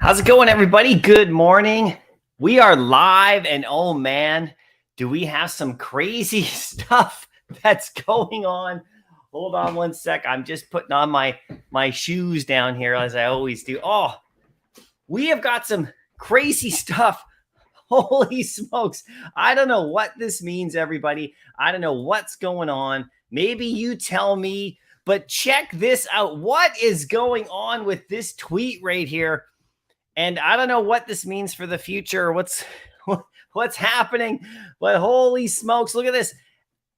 How's it going, everybody? Good morning. We are live, and oh man, do we have some crazy stuff that's going on. Hold on one sec. I'm just putting on my shoes down here as I always do. Oh, we have got some crazy stuff. Holy smokes. I don't know what this means, everybody. I don't know what's going on. Maybe you tell me, but check this out. What is going on with this tweet right here? And I don't know what this means for the future, what's happening, but holy smokes, look at this.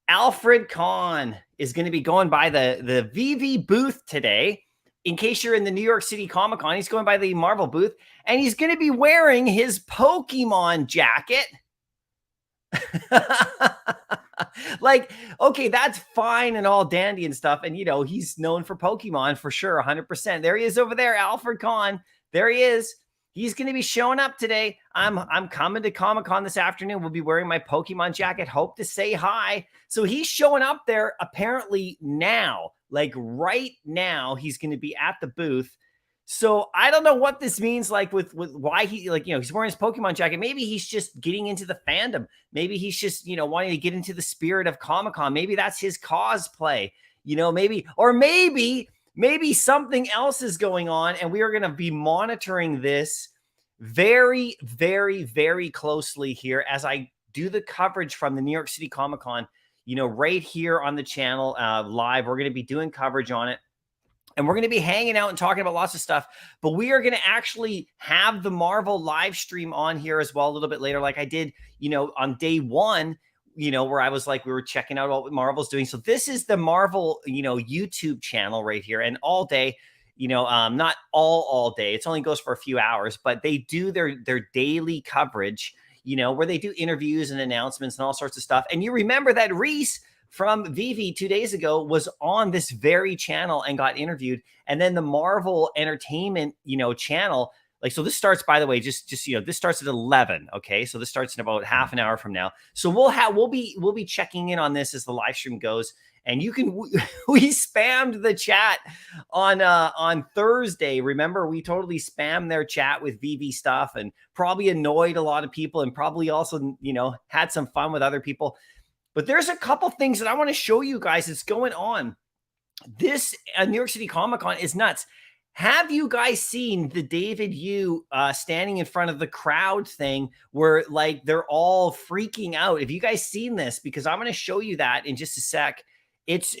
Alfred Khan is going to be going by the Vivi booth today. In case you're in the New York City Comic Con, he's going by the Marvel booth, and he's going to be wearing his Pokemon jacket. Like, okay, that's fine and all dandy and stuff. And, you know, he's known for Pokemon for sure, 100%. There he is over there, Alfred Khan. There he is. He's going to be showing up today. I'm coming to Comic-Con this afternoon. We'll be wearing my Pokemon jacket. Hope to say hi. So he's showing up there apparently now, like right now, he's going to be at the booth. So I don't know what this means, like with why he, like, you know, he's wearing his Pokemon jacket. Maybe he's just getting into the fandom. Maybe he's just, you know, wanting to get into the spirit of Comic-Con. Maybe that's his cosplay, you know, maybe something else is going on, and we are going to be monitoring this very, very, very closely here as I do the coverage from the New York City Comic Con, you know, right here on the channel live. We're going to be doing coverage on it, and we're going to be hanging out and talking about lots of stuff, but we are going to actually have the Marvel live stream on here as well a little bit later, like I did, you know, on day one, you know, where I was like, we were checking out what Marvel's doing. So this is the Marvel, you know, YouTube channel right here. And all day, you know, not all day, it only goes for a few hours, but they do their daily coverage, you know, where they do interviews and announcements and all sorts of stuff. And you remember that Reese from Vivi 2 days ago was on this very channel and got interviewed. And then the Marvel Entertainment, you know, channel Like, so this starts, by the way, just this starts at 11. Okay, so this starts in about half an hour from now. So we'll be checking in on this as the live stream goes. And you can we spammed the chat on Thursday. Remember, we totally spammed their chat with Vivi stuff and probably annoyed a lot of people and probably also had some fun with other people. But there's a couple things that I want to show you guys that's going on. This New York City Comic-Con is nuts. Have you guys seen the David Yu standing in front of the crowd thing where like they're all freaking out? Have you guys seen this? Because I'm going to show you that in just a sec. It's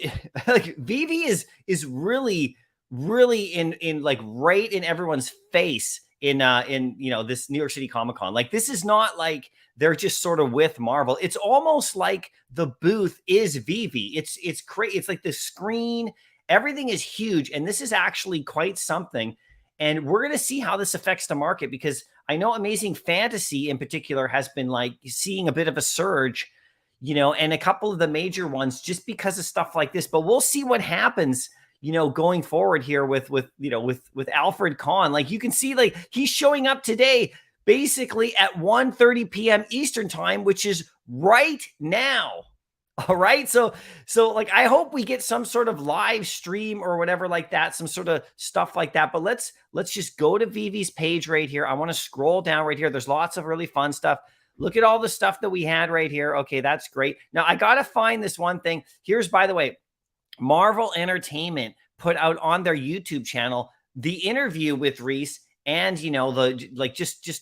like Vivi is really in like right in everyone's face in this New York City Comic-Con. Like, this is not like they're just sort of with Marvel. It's almost like the booth is Vivi. It's crazy. It's like the screen. Everything is huge, and this is actually quite something. And we're going to see how this affects the market, because I know Amazing Fantasy in particular has been like seeing a bit of a surge, and a couple of the major ones just because of stuff like this. But we'll see what happens, going forward here with Alfred Khan. Like, you can see, like, he's showing up today basically at 1:30 p.m. Eastern time, which is right now. All right. So like, I hope we get some sort of live stream or whatever like that, some sort of stuff like that. But let's just go to Vivi's page right here. I want to scroll down right here. There's lots of really fun stuff. Look at all the stuff that we had right here. Okay, that's great. Now I got to find this one thing. Here's, by the way, Marvel Entertainment put out on their YouTube channel the interview with Reese, and just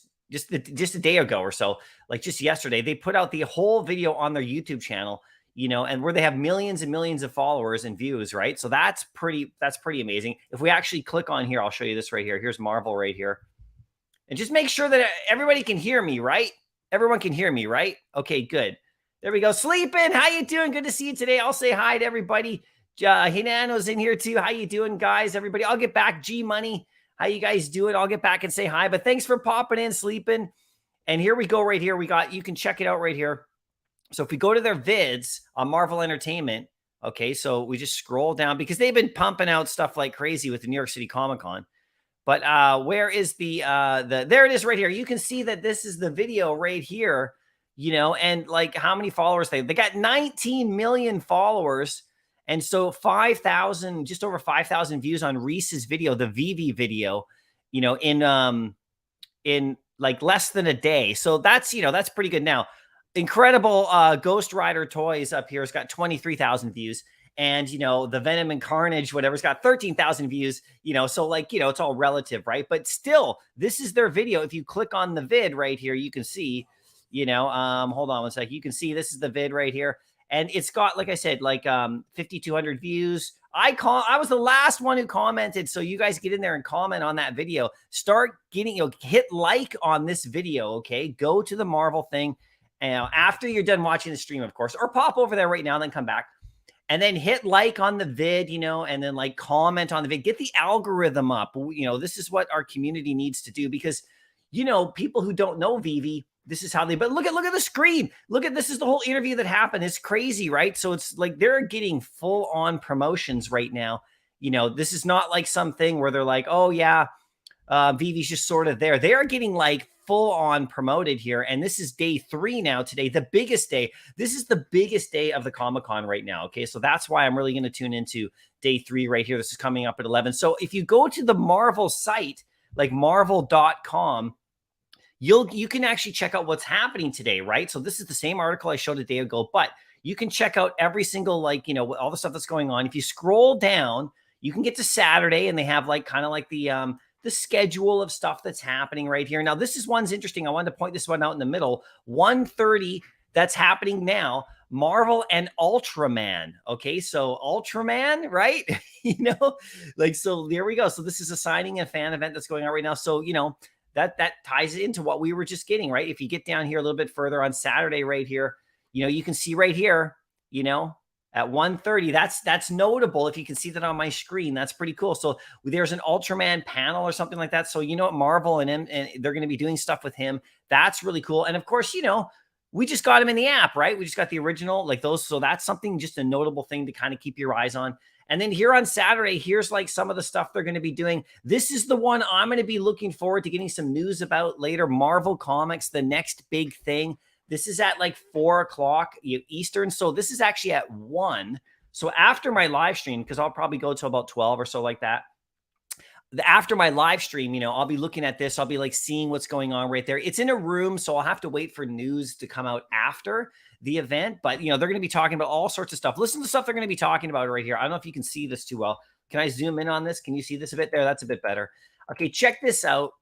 a day ago or so, like just yesterday, they put out the whole video on their YouTube channel, and where they have millions and millions of followers and views, right? So that's pretty amazing. If we actually click on here, I'll show you this right here. Here's Marvel right here. And just make sure that everybody can hear me, right? Everyone can hear me, right? Okay, good. There we go. Sleeping, how you doing? Good to see you today. I'll say hi to everybody. Hinano's in here too. How you doing, guys? Everybody, I'll get back. G Money, how you guys doing? I'll get back and say hi. But thanks for popping in, Sleeping. And here we go right here. You can check it out right here. So if we go to their vids on Marvel Entertainment, okay, so we just scroll down because they've been pumping out stuff like crazy with the New York City Comic-Con. But where is there it is right here. You can see that this is the video right here, and like how many followers they got 19 million followers. And so 5,000, just over 5,000 views on Reese's video, the Vivi video, in like less than a day. So that's pretty good. Now, incredible Ghost Rider Toys up here has got 23,000 views. And, the Venom and Carnage, whatever's got 13,000 views, so like, it's all relative, right? But still, this is their video. If you click on the vid right here, you can see, hold on one sec. You can see this is the vid right here. And it's got, like I said, like 5,200 views. I was the last one who commented. So you guys get in there and comment on that video. Start getting, hit like on this video. Okay. Go to the Marvel thing. And after you're done watching the stream, of course, or pop over there right now and then come back. And then hit like on the vid, and then like comment on the vid. Get the algorithm up. This is what our community needs to do, because, people who don't know Vivi, this is how but look at the screen. This is the whole interview that happened. It's crazy, right? So it's like they're getting full on promotions right now. This is not like something where they're like, oh yeah, Vivi's just sort of there. They are getting like full on promoted here. And this is day 3 now today, the biggest day. This is the biggest day of the Comic-Con right now. Okay. So that's why I'm really going to tune into day 3 right here. This is coming up at 11. So if you go to the Marvel site, like marvel.com, you can actually check out what's happening today, right? So this is the same article I showed a day ago, but you can check out every single, all the stuff that's going on. If you scroll down, you can get to Saturday, and they have like kind of like the schedule of stuff that's happening right here. Now, one's interesting. I wanted to point this one out in the middle. 1:30, that's happening now. Marvel and Ultraman. Okay, so Ultraman, right? So there we go. So this is a signing and fan event that's going on right now. So, that ties into what we were just getting, right? If you get down here a little bit further on Saturday right here, you can see right here, at 1:30, that's notable. If you can see that on my screen, that's pretty cool. So there's an Ultraman panel or something like that. So, Marvel and they're going to be doing stuff with him. That's really cool. And of course, we just got him in the app, right? We just got the original, like those. So that's something, just a notable thing to kind of keep your eyes on. And then here on Saturday, here's like some of the stuff they're going to be doing. This is the one I'm going to be looking forward to getting some news about later. Marvel Comics, the next big thing. This is at like 4 o'clock Eastern. So this is actually at 1. So after my live stream, because I'll probably go to about 12 or so like that. After my live stream, I'll be looking at this. I'll be like seeing what's going on right there. It's in a room, so I'll have to wait for news to come out after the event. But, they're going to be talking about all sorts of stuff. Listen to stuff they're going to be talking about right here. I don't know if you can see this too well. Can I zoom in on this? Can you see this a bit there? That's a bit better. Okay, check this out.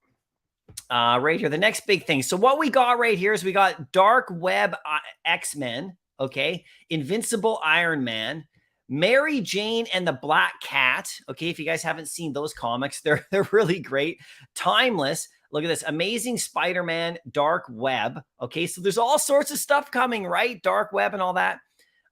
Right here, the next big thing. So what we got right here is we got Dark Web X-Men, okay? Invincible Iron Man, Mary Jane and the Black Cat. Okay, if you guys haven't seen those comics, they're really great. Timeless. Look at this. Amazing Spider-Man, Dark Web. Okay, so there's all sorts of stuff coming, right? Dark Web and all that.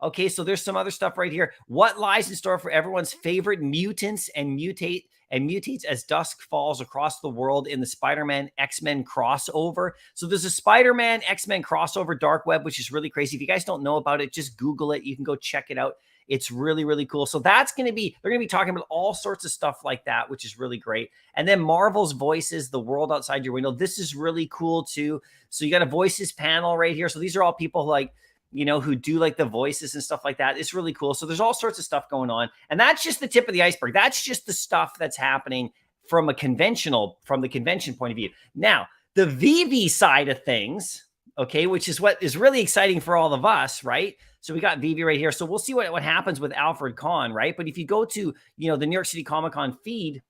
Okay, so there's some other stuff right here. What lies in store for everyone's favorite mutants and mutates as dusk falls across the world in the Spider-Man X-Men crossover. So there's a Spider-Man X-Men crossover Dark Web, which is really crazy. If you guys don't know about it, just Google it. You can go check it out. It's really, really cool. So that's going to be, they're going to be talking about all sorts of stuff like that, which is really great. And then Marvel's Voices, the world outside your window. This is really cool too. So you got a voices panel right here. So these are all people who do like the voices and stuff like that. It's really cool. So there's all sorts of stuff going on. And that's just the tip of the iceberg. That's just the stuff that's happening from the convention point of view. Now, the Vivi side of things, okay, which is what is really exciting for all of us, right? So we got Vivi right here. So we'll see what happens with Alfred Khan, right? But if you go to, the New York City Comic-Con feed,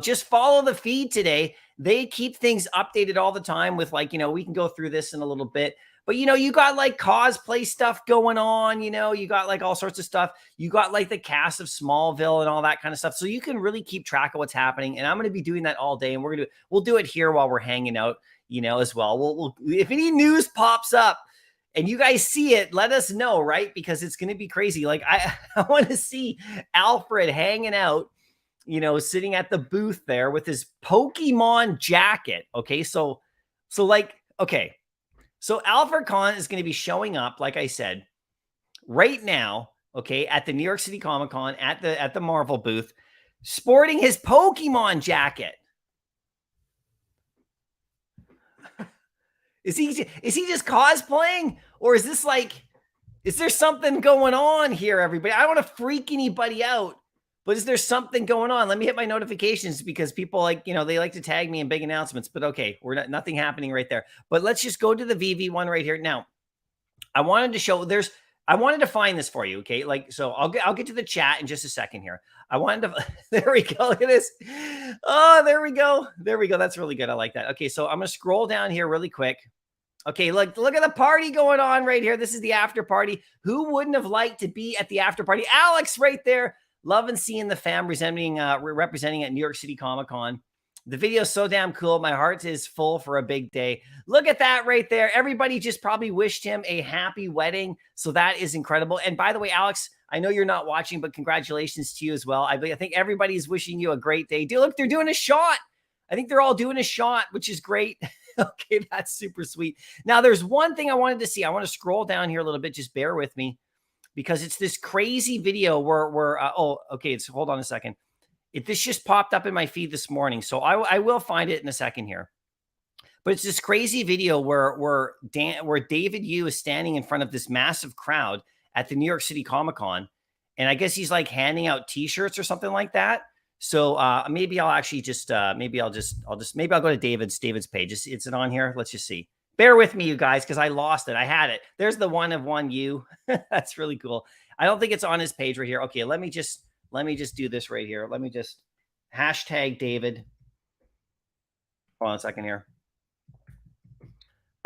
just follow the feed today. They keep things updated all the time with we can go through this in a little bit. But, you got like cosplay stuff going on, you got like all sorts of stuff. You got like the cast of Smallville and all that kind of stuff. So you can really keep track of what's happening. And I'm going to be doing that all day. And we'll do it here while we're hanging out, as well. We'll if any news pops up and you guys see it, let us know, right? Because it's going to be crazy. Like I want to see Alfred hanging out, sitting at the booth there with his Pokemon jacket. Okay. So Alfred Khan is going to be showing up, like I said, right now, okay, at the New York City Comic-Con at the Marvel booth, sporting his Pokemon jacket. Is he just cosplaying, or is this is there something going on here, everybody? I don't want to freak anybody out, but is there something going on? Let me hit my notifications because people they like to tag me in big announcements, but okay, nothing happening right there. But let's just go to the Veve one right here. Now, I wanted to find this for you. Okay. So I'll get to the chat in just a second here. There we go. Look at this. Oh, there we go. There we go. That's really good. I like that. Okay. So I'm going to scroll down here really quick. Okay, look at the party going on right here. This is the after party. Who wouldn't have liked to be at the after party? Alex right there. Loving seeing the fam representing at New York City Comic-Con. The video is so damn cool. My heart is full for a big day. Look at that right there. Everybody just probably wished him a happy wedding. So that is incredible. And by the way, Alex, I know you're not watching, but congratulations to you as well. I think everybody's wishing you a great day. Look, they're doing a shot. I think they're all doing a shot, which is great. Okay, that's super sweet. Now, there's one thing I wanted to see. I want to scroll down here a little bit. Just bear with me because it's this crazy video where hold on a second. This just popped up in my feed this morning, so I will find it in a second here. But it's this crazy video where David Yu is standing in front of this massive crowd at the New York City Comic-Con, and I guess he's like handing out T-shirts or something like that. So maybe I'll actually just maybe I'll go to David's page. It's on here. Let's just see. Bear with me, you guys, because I lost it. I had it. There's the one of one you. That's really cool. I don't think it's on his page right here. Okay, let me just do this right here. Let me just hashtag David. Hold on a second here.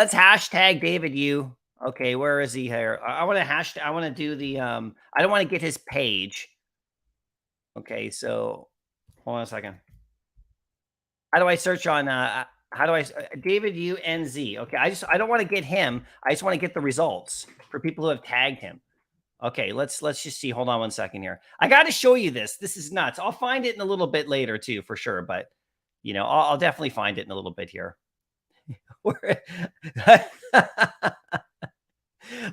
Let's hashtag David you. Okay, where is he here? I want to do the I don't want to get his page. Okay, so hold on a second. How do I search on David UNZ? Okay, I don't want to get him. I just want to get the results for people who have tagged him. Okay, let's just see. Hold on one second here. I got to show you this. This is nuts. I'll find it in a little bit later too, for sure. But I'll definitely find it in a little bit here.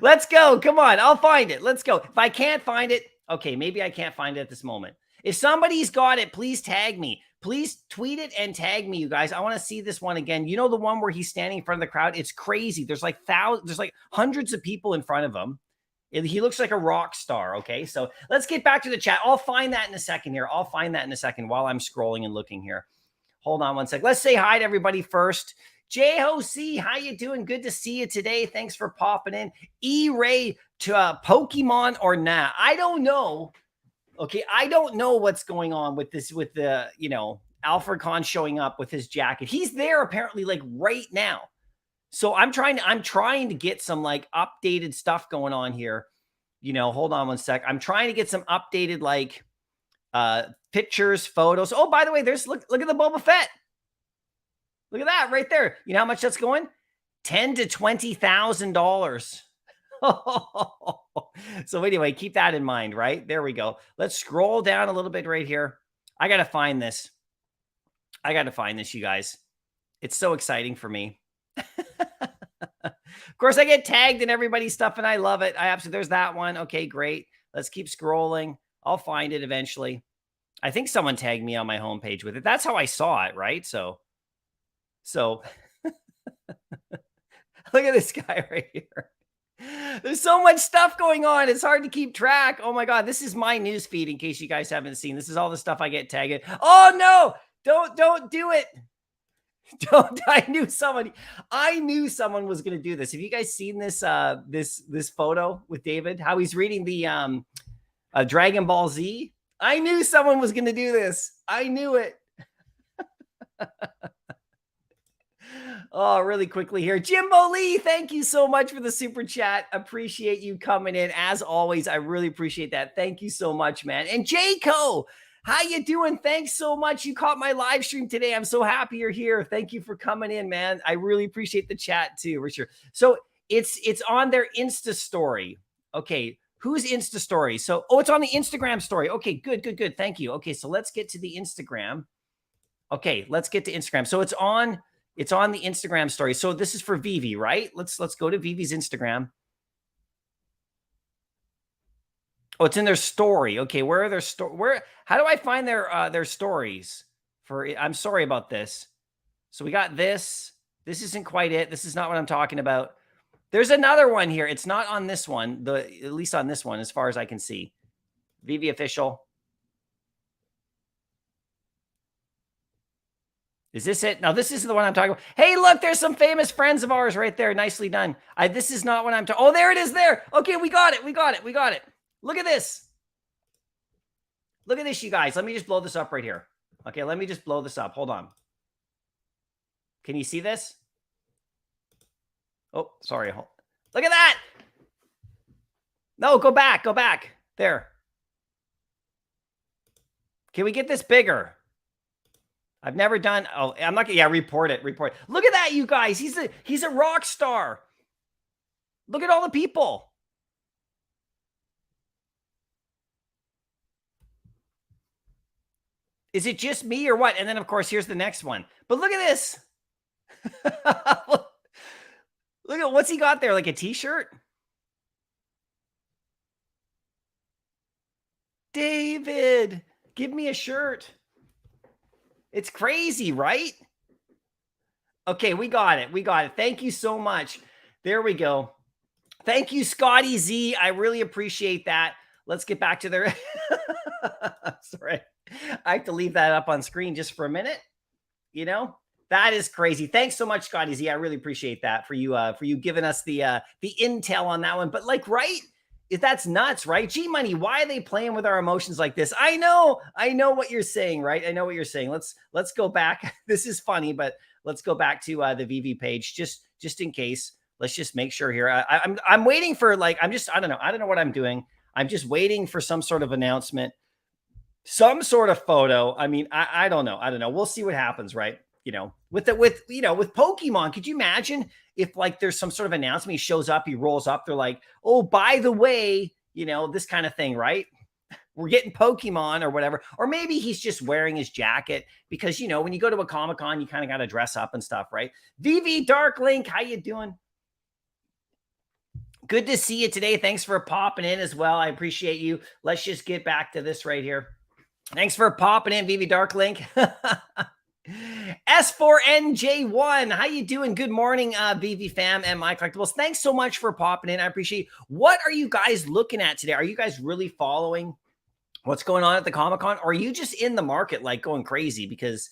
Let's go. Come on, I'll find it. Let's go. If I can't find it, Okay, maybe I can't find it at this moment. If somebody's got it, please tag me. Please tweet it and tag me, you guys. I want to see this one again. You know the one where he's standing in front of the crowd? It's crazy. There's like hundreds of people in front of him. He looks like a rock star. Okay, so let's get back to the chat. I'll find that in a second here. I'll find that in a second while I'm scrolling and looking here. Hold on one sec. Let's say hi to everybody first. J-O-C, how you doing? Good to see you today. Thanks for popping in. E-Ray to Pokemon or nah? I don't know. Okay, I don't know what's going on with this, with the, Alfred Khan showing up with his jacket. He's there apparently like right now. So I'm trying to get some like updated stuff going on here. Hold on one sec. I'm trying to get some updated like pictures, photos. Oh, by the way, look at the Boba Fett. Look at that right there. You know how much that's going? $10,000 to $20,000. So anyway, keep that in mind, right? There we go. Let's scroll down a little bit right here. I got to find this. You guys. It's so exciting for me. Of course, I get tagged in everybody's stuff and I love it. There's that one. Okay, great. Let's keep scrolling. I'll find it eventually. I think someone tagged me on my homepage with it. That's how I saw it, right? So look at this guy right here. There's so much stuff going on. It's hard to keep track. Oh my God. This is my news feed in case you guys haven't seen. This is all the stuff I get tagged. Oh no, don't do it. I knew someone was going to do this. Have you guys seen this, this photo with David, how he's reading the, Dragon Ball Z? I knew someone was going to do this. I knew it. Oh, really quickly here. Jimbo Lee, thank you so much for the super chat. Appreciate you coming in. As always, I really appreciate that. Thank you so much, man. And Jayco, how you doing? Thanks so much. You caught my live stream today. I'm so happy you're here. Thank you for coming in, man. I really appreciate the chat too, Richard. So it's on their Insta story. Okay. Who's Insta story? So, it's on the Instagram story. Okay, good. Thank you. Okay, so let's get to the Instagram. Okay, let's get to Instagram. So it's on the Instagram story. So this is for Vivi, right? Let's go to Vivi's Instagram. Oh, it's in their story. Okay, where are their how do I find their stories? I'm sorry about this. So we got this. This isn't quite it. This is not what I'm talking about. There's another one here. It's not on this one, at least on this one, as far as I can see. Vivi official. Is this it? No, this isn't the one I'm talking about. Hey, look, there's some famous friends of ours right there. Nicely done. This is not what I'm talking. Oh, there it is there. Okay, we got it. Look at this. Look at this, you guys. Let me just blow this up right here. Okay, let me just blow this up. Hold on. Can you see this? Oh, sorry. Look at that. No, go back. There. Can we get this bigger? I've never done. Oh, I'm not gonna. Yeah, report it. Look at that, you guys. He's a rock star. Look at all the people. Is it just me or what? And then, of course, here's the next one. But look at this. Look at what's he got there, like a t-shirt? David, give me a shirt. It's crazy, right? Okay, we got it. Thank you so much. There we go. Thank you, Scotty Z. I really appreciate that. Let's get back to their... Sorry. I have to leave that up on screen just for a minute. That is crazy. Thanks so much, Scotty Z. I really appreciate that for you giving us the intel on that one. But like, right? That's nuts, right? G-Money, why are they playing with our emotions like this? I know what you're saying, right? I know what you're saying. Let's go back. This is funny, but let's go back to the Vivi page just in case. Let's just make sure here. I'm waiting for I don't know what I'm doing. I'm just waiting for some sort of announcement, some sort of photo. I mean, I don't know. We'll see what happens, right? With Pokemon, could you imagine if like there's some sort of announcement, he shows up, he rolls up, they're like, oh, by the way, this kind of thing, right? We're getting Pokemon or whatever. Or maybe he's just wearing his jacket because, when you go to a Comic-Con, you kind of got to dress up and stuff, right? Vivi Dark Link, how you doing? Good to see you today. Thanks for popping in as well. I appreciate you. Let's just get back to this right here. Thanks for popping in, Vivi Darklink. S4NJ1, how you doing? Good morning, Vivi fam and Mycollectables. Thanks so much for popping in. I appreciate it. What are you guys looking at today? Are you guys really following what's going on at the Comic-Con? Or are you just in the market like going crazy? Because,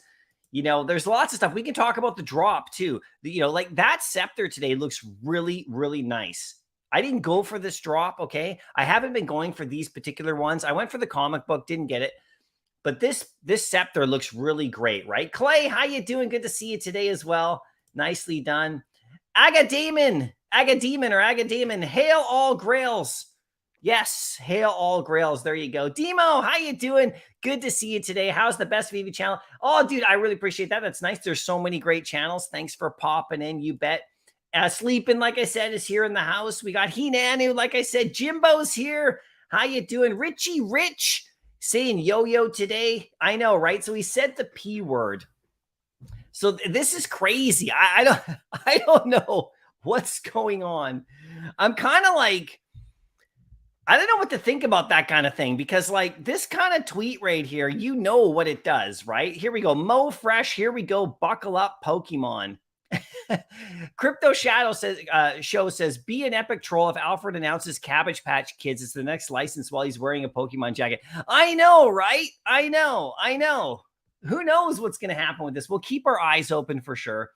you know, there's lots of stuff. We can talk about the drop too. You know, like that scepter today looks really, really nice. I didn't go for this drop, okay? I haven't been going for these particular ones. I went for the comic book, didn't get it. But this scepter looks really great, right? Clay, how you doing? Good to see you today as well. Nicely done. Agademon, hail all grails. Yes, hail all grails. There you go. Demo, how you doing? Good to see you today. How's the best Vivi channel? Oh, dude, I really appreciate that. That's nice. There's so many great channels. Thanks for popping in, you bet. Sleeping, like I said, is here in the house. We got Hinanu, like I said. Jimbo's here. How you doing? Richie Rich saying yo-yo today. I know, right? So he said the P word. So this is crazy. I don't know what's going on. I'm kind of like, I don't know what to think about that kind of thing, because like this kind of tweet right here, you know what it does, right? Here we go. Mo Fresh. Here we go. Buckle up, Pokemon. Crypto Shadow says, show says, be an epic troll if Alfred announces Cabbage Patch Kids is the next license while he's wearing a Pokemon jacket. I know, right? I know. Who knows what's going to happen with this? We'll keep our eyes open for sure.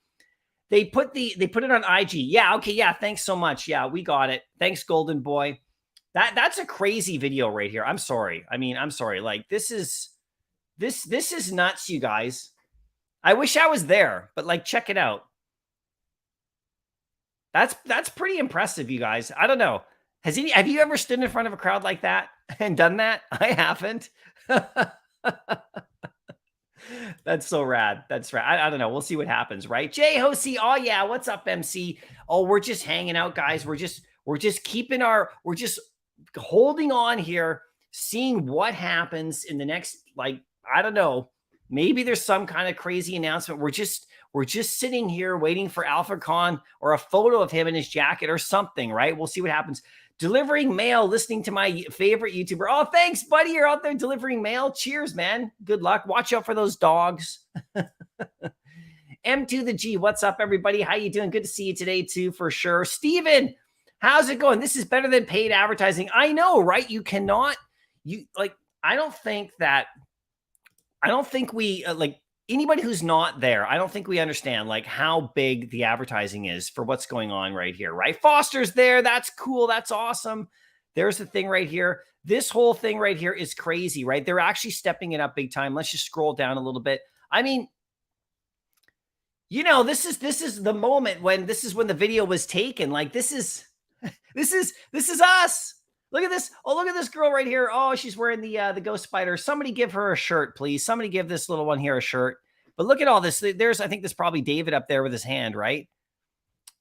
They put it on IG. Yeah, okay, yeah. Thanks so much. Yeah, we got it. Thanks, Golden Boy. That's a crazy video right here. I'm sorry. I'm sorry. Like this is nuts, you guys. I wish I was there, but like check it out. That's pretty impressive, you guys. I don't know. Have you ever stood in front of a crowd like that and done that? I haven't. That's so rad. That's rad. I don't know. We'll see what happens, right? Jay Hosey. Oh yeah. What's up, MC? Oh, we're just hanging out, guys. We're just holding on here, seeing what happens in the next, like, I don't know. Maybe there's some kind of crazy announcement. We're just sitting here waiting for Alfred Khan or a photo of him in his jacket or something, right? We'll see what happens. Delivering mail, listening to my favorite YouTuber. Oh, thanks, buddy. You're out there delivering mail. Cheers, man. Good luck. Watch out for those dogs. M to the G. What's up, everybody? How you doing? Good to see you today, too, for sure. Steven, how's it going? This is better than paid advertising. I know, right? I don't think we, anybody who's not there, I don't think we understand like how big the advertising is for what's going on right here, right? Foster's there. That's cool. That's awesome. There's the thing right here. This whole thing right here is crazy, right? They're actually stepping it up big time. Let's just scroll down a little bit. I mean, you know, this is the moment when the video was taken. Like this is us. Look at this. Oh, look at this girl right here. Oh, she's wearing the ghost spider. Somebody give her a shirt, please. Somebody give this little one here a shirt. But look at all this. I think there's probably David up there with his hand, right?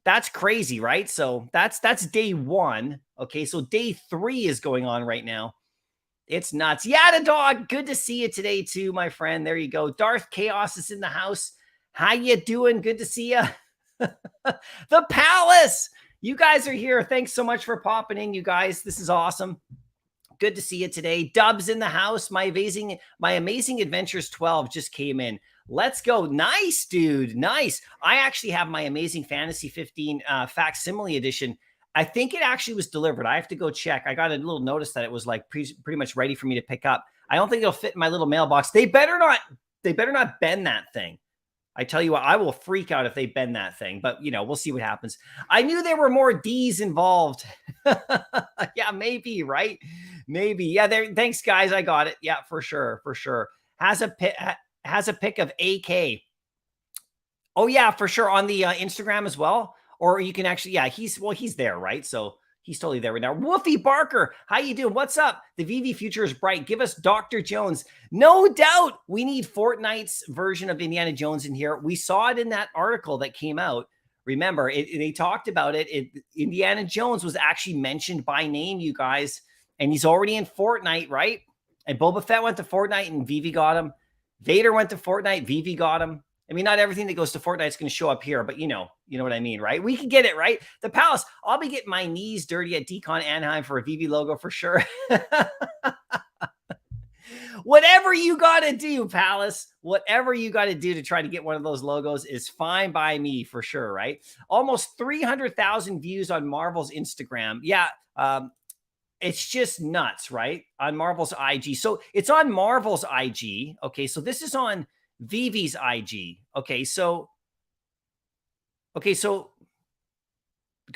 That's crazy, right? So that's day one. Okay, so day 3 is going on right now. It's nuts. Yada dog. Good to see you today too, my friend. There you go. Darth Chaos is in the house. How you doing? Good to see you. The Palace. You guys are here. Thanks so much for popping in, you guys. This is awesome. Good to see you today. Dubs in the house. My Amazing Adventures 12 just came in. Let's go. Nice, dude. Nice. I actually have my Amazing Fantasy 15 facsimile edition. I think it actually was delivered. I have to go check. I got a little notice that it was like pretty much ready for me to pick up. I don't think it'll fit in my little mailbox. They better not bend that thing. I tell you what, I will freak out if they bend that thing, but you know, we'll see what happens. I knew there were more D's involved. Yeah, maybe, right? Maybe. Yeah, thanks guys. I got it. Yeah, for sure. Has a pic of AK. Oh yeah, for sure. On the Instagram as well. Or you can actually, yeah, he's there, right? So he's totally there right now. Woofy Barker, how you doing? What's up? The Vivi future is bright. Give us Dr. Jones. No doubt we need Fortnite's version of Indiana Jones in here. We saw it in that article that came out. Remember, they talked about it. Indiana Jones was actually mentioned by name, you guys. And he's already in Fortnite, right? And Boba Fett went to Fortnite and Vivi got him. Vader went to Fortnite, Vivi got him. I mean, not everything that goes to Fortnite is going to show up here, but you know what I mean, right? We can get it, right? The Palace. I'll be getting my knees dirty at Decon Anaheim for a Vivi logo for sure. Whatever you got to do, Palace, whatever you got to do to try to get one of those logos is fine by me for sure, right? Almost 300,000 views on Marvel's Instagram. Yeah, it's just nuts, right? On Marvel's IG. So it's on Marvel's IG. Okay, so this is on Vivi's IG. Okay, so can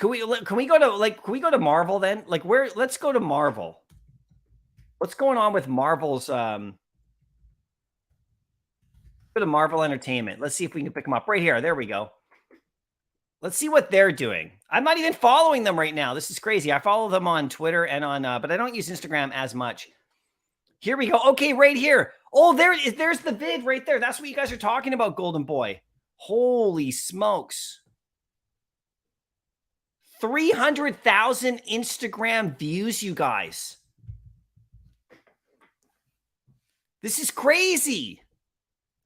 we go to Marvel then? Like let's go to Marvel. What's going on with Marvel's go to Marvel Entertainment. Let's see if we can pick them up right here. There we go. Let's see what they're doing. I'm not even following them right now. This is crazy. I follow them on Twitter and on but I don't use Instagram as much. Here we go. Okay, right here. Oh, there's the vid right there. That's what you guys are talking about, Golden Boy. Holy smokes. 300,000 Instagram views, you guys. This is crazy.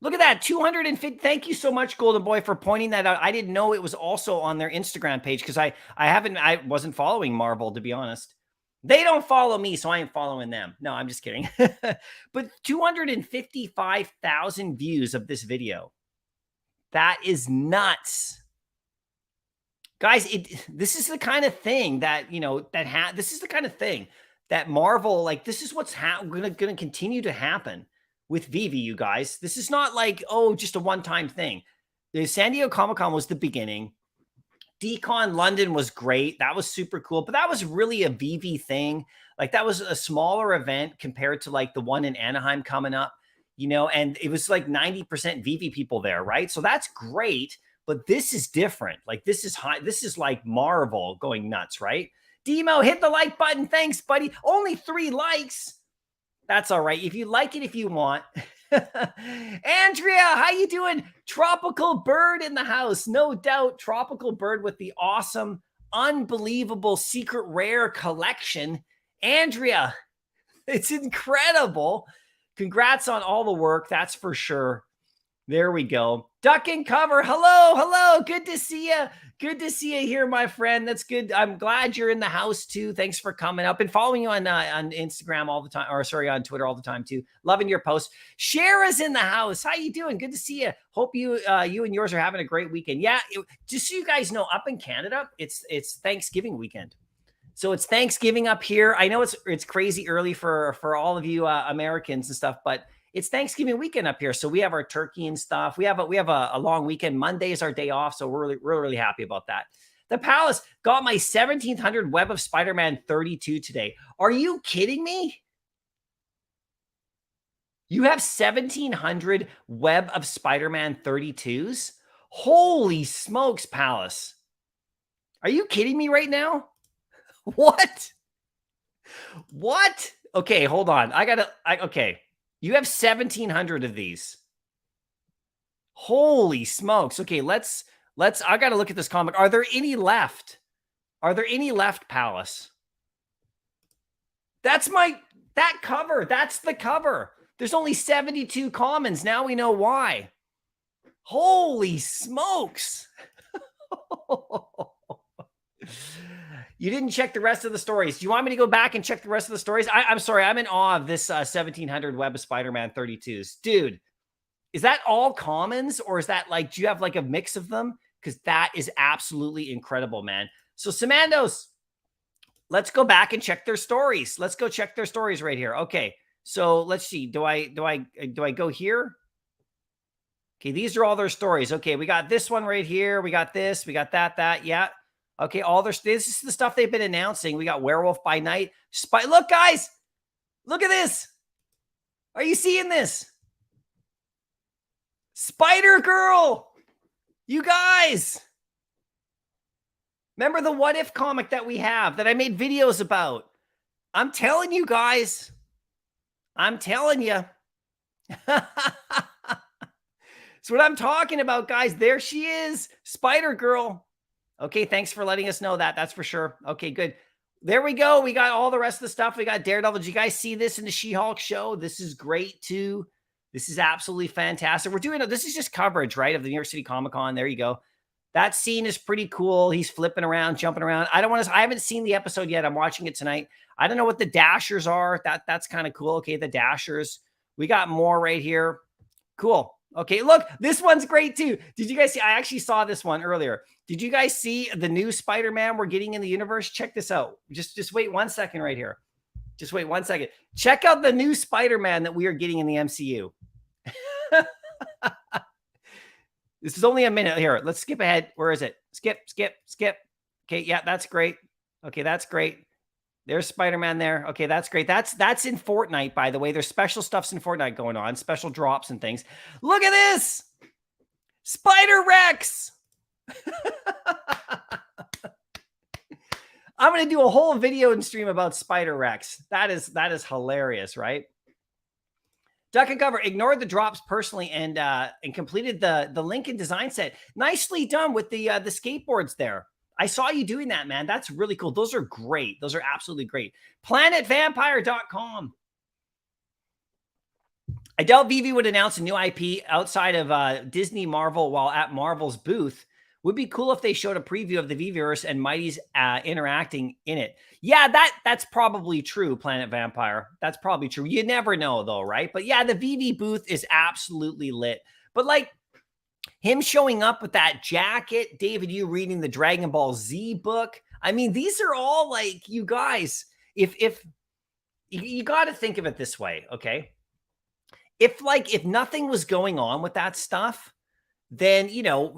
Look at that, 250. Thank you so much, Golden Boy, for pointing that out. I didn't know it was also on their Instagram page because I wasn't following Marvel, to be honest. They don't follow me, so I ain't following them. No, I'm just kidding. But 255,000 views of this video. That is nuts. Guys, this is the kind of thing that, this is the kind of thing that Marvel, like, this is what's going to continue to happen with Vivi, you guys. This is not like, oh, just a one-time thing. The San Diego Comic-Con was the beginning. Decon London was great. That was super cool. But that was really a Vivi thing. Like, that was a smaller event compared to, like, the one in Anaheim coming up, and it was like 90% Vivi people there, right? So that's great. But this is different. Like, this is high. This is like Marvel going nuts, right? Demo, hit the like button. Thanks, buddy. Only 3 likes. That's all right. If you like it, if you want. Andrea, how you doing? Tropical Bird in the house. No doubt. Tropical Bird with the awesome, unbelievable secret rare collection. Andrea, it's incredible. Congrats on all the work. That's for sure. There we go. Duck and cover. Hello. Good to see you. Good to see you here, my friend. That's good. I'm glad you're in the house too. Thanks for coming up and following you on Instagram all the time, on Twitter all the time too. Loving your posts. Shara's in the house. How you doing? Good to see you. Hope you and yours are having a great weekend. Yeah, just so you guys know, up in Canada, it's Thanksgiving weekend. So it's Thanksgiving up here. I know it's crazy early for all of you Americans and stuff, but it's Thanksgiving weekend up here. So we have our turkey and stuff. We have a long weekend. Monday is our day off. So we're really happy about that. The Palace got my 1700 Web of Spider-Man 32 today. Are you kidding me? You have 1700 Web of Spider-Man 32s? Holy smokes, Palace. Are you kidding me right now? What? Okay, hold on. Okay. You have 1700 of these. Holy smokes. Okay, I got to look at this comic. Are there any left? Palace? That cover. That's the cover. There's only 72 commons. Now we know why. Holy smokes. You didn't check the rest of the stories. Do you want me to go back and check the rest of the stories? I'm sorry. I'm in awe of this 1700 Web of Spider-Man 32s. Dude, is that all commons or is that like, do you have like a mix of them? Because that is absolutely incredible, man. So Samandos, let's go back and check their stories. Let's go check their stories right here. Okay. So let's see. Do I go here? Okay. These are all their stories. Okay. We got this one right here. We got this. We got that. Yeah. Okay, this is the stuff they've been announcing. We got Werewolf by Night. Look, guys. Look at this. Are you seeing this? Spider-Girl. You guys. Remember the What If comic that we have that I made videos about? I'm telling you guys. I'm telling you. That's what I'm talking about, guys. There she is. Spider-Girl. Okay, thanks for letting us know that. That's for sure. Okay, good. There we go. We got all the rest of the stuff. We got Daredevil. Did you guys see this in the She-Hulk show? This is great too. This is absolutely fantastic. We're doing this is just coverage, right, of the New York City Comic Con. There you go. That scene is pretty cool. He's flipping around, jumping around. I haven't seen the episode yet. I'm watching it tonight. I don't know what the dashers are. That's kind of cool. Okay, the dashers. We got more right here. Cool. Okay, look, this one's great too. Did you guys see? I actually saw this one earlier. Did you guys see the new Spider-Man we're getting in the universe? Check this out. Just wait 1 second right here. Just wait 1 second. Check out the new Spider-Man that we are getting in the MCU. This is only a minute here. Let's skip ahead. Where is it? Skip. Okay, yeah, that's great. Okay, that's great. There's Spider-Man there. Okay, that's great. That's in Fortnite, by the way. There's special stuffs in Fortnite going on, special drops and things. Look at this. Spider-Rex. I'm going to do a whole video and stream about Spider-Rex. That is hilarious, right? Duck and Cover ignored the drops personally and completed the Lincoln design set. Nicely done with the skateboards there. I saw you doing that, man. That's really cool. Those are great. Those are absolutely great. PlanetVampire.com. I doubt Vivi would announce a new IP outside of Disney Marvel while at Marvel's booth. Would be cool if they showed a preview of the Viviverse and Mighty's interacting in it. Yeah, that's probably true, Planet Vampire. That's probably true. You never know, though, right? But yeah, the Vivi booth is absolutely lit. But like him showing up with that jacket, David, you reading the Dragon Ball Z book. I mean, these are all like, you guys, if you got to think of it this way, okay? If nothing was going on with that stuff, then, you know,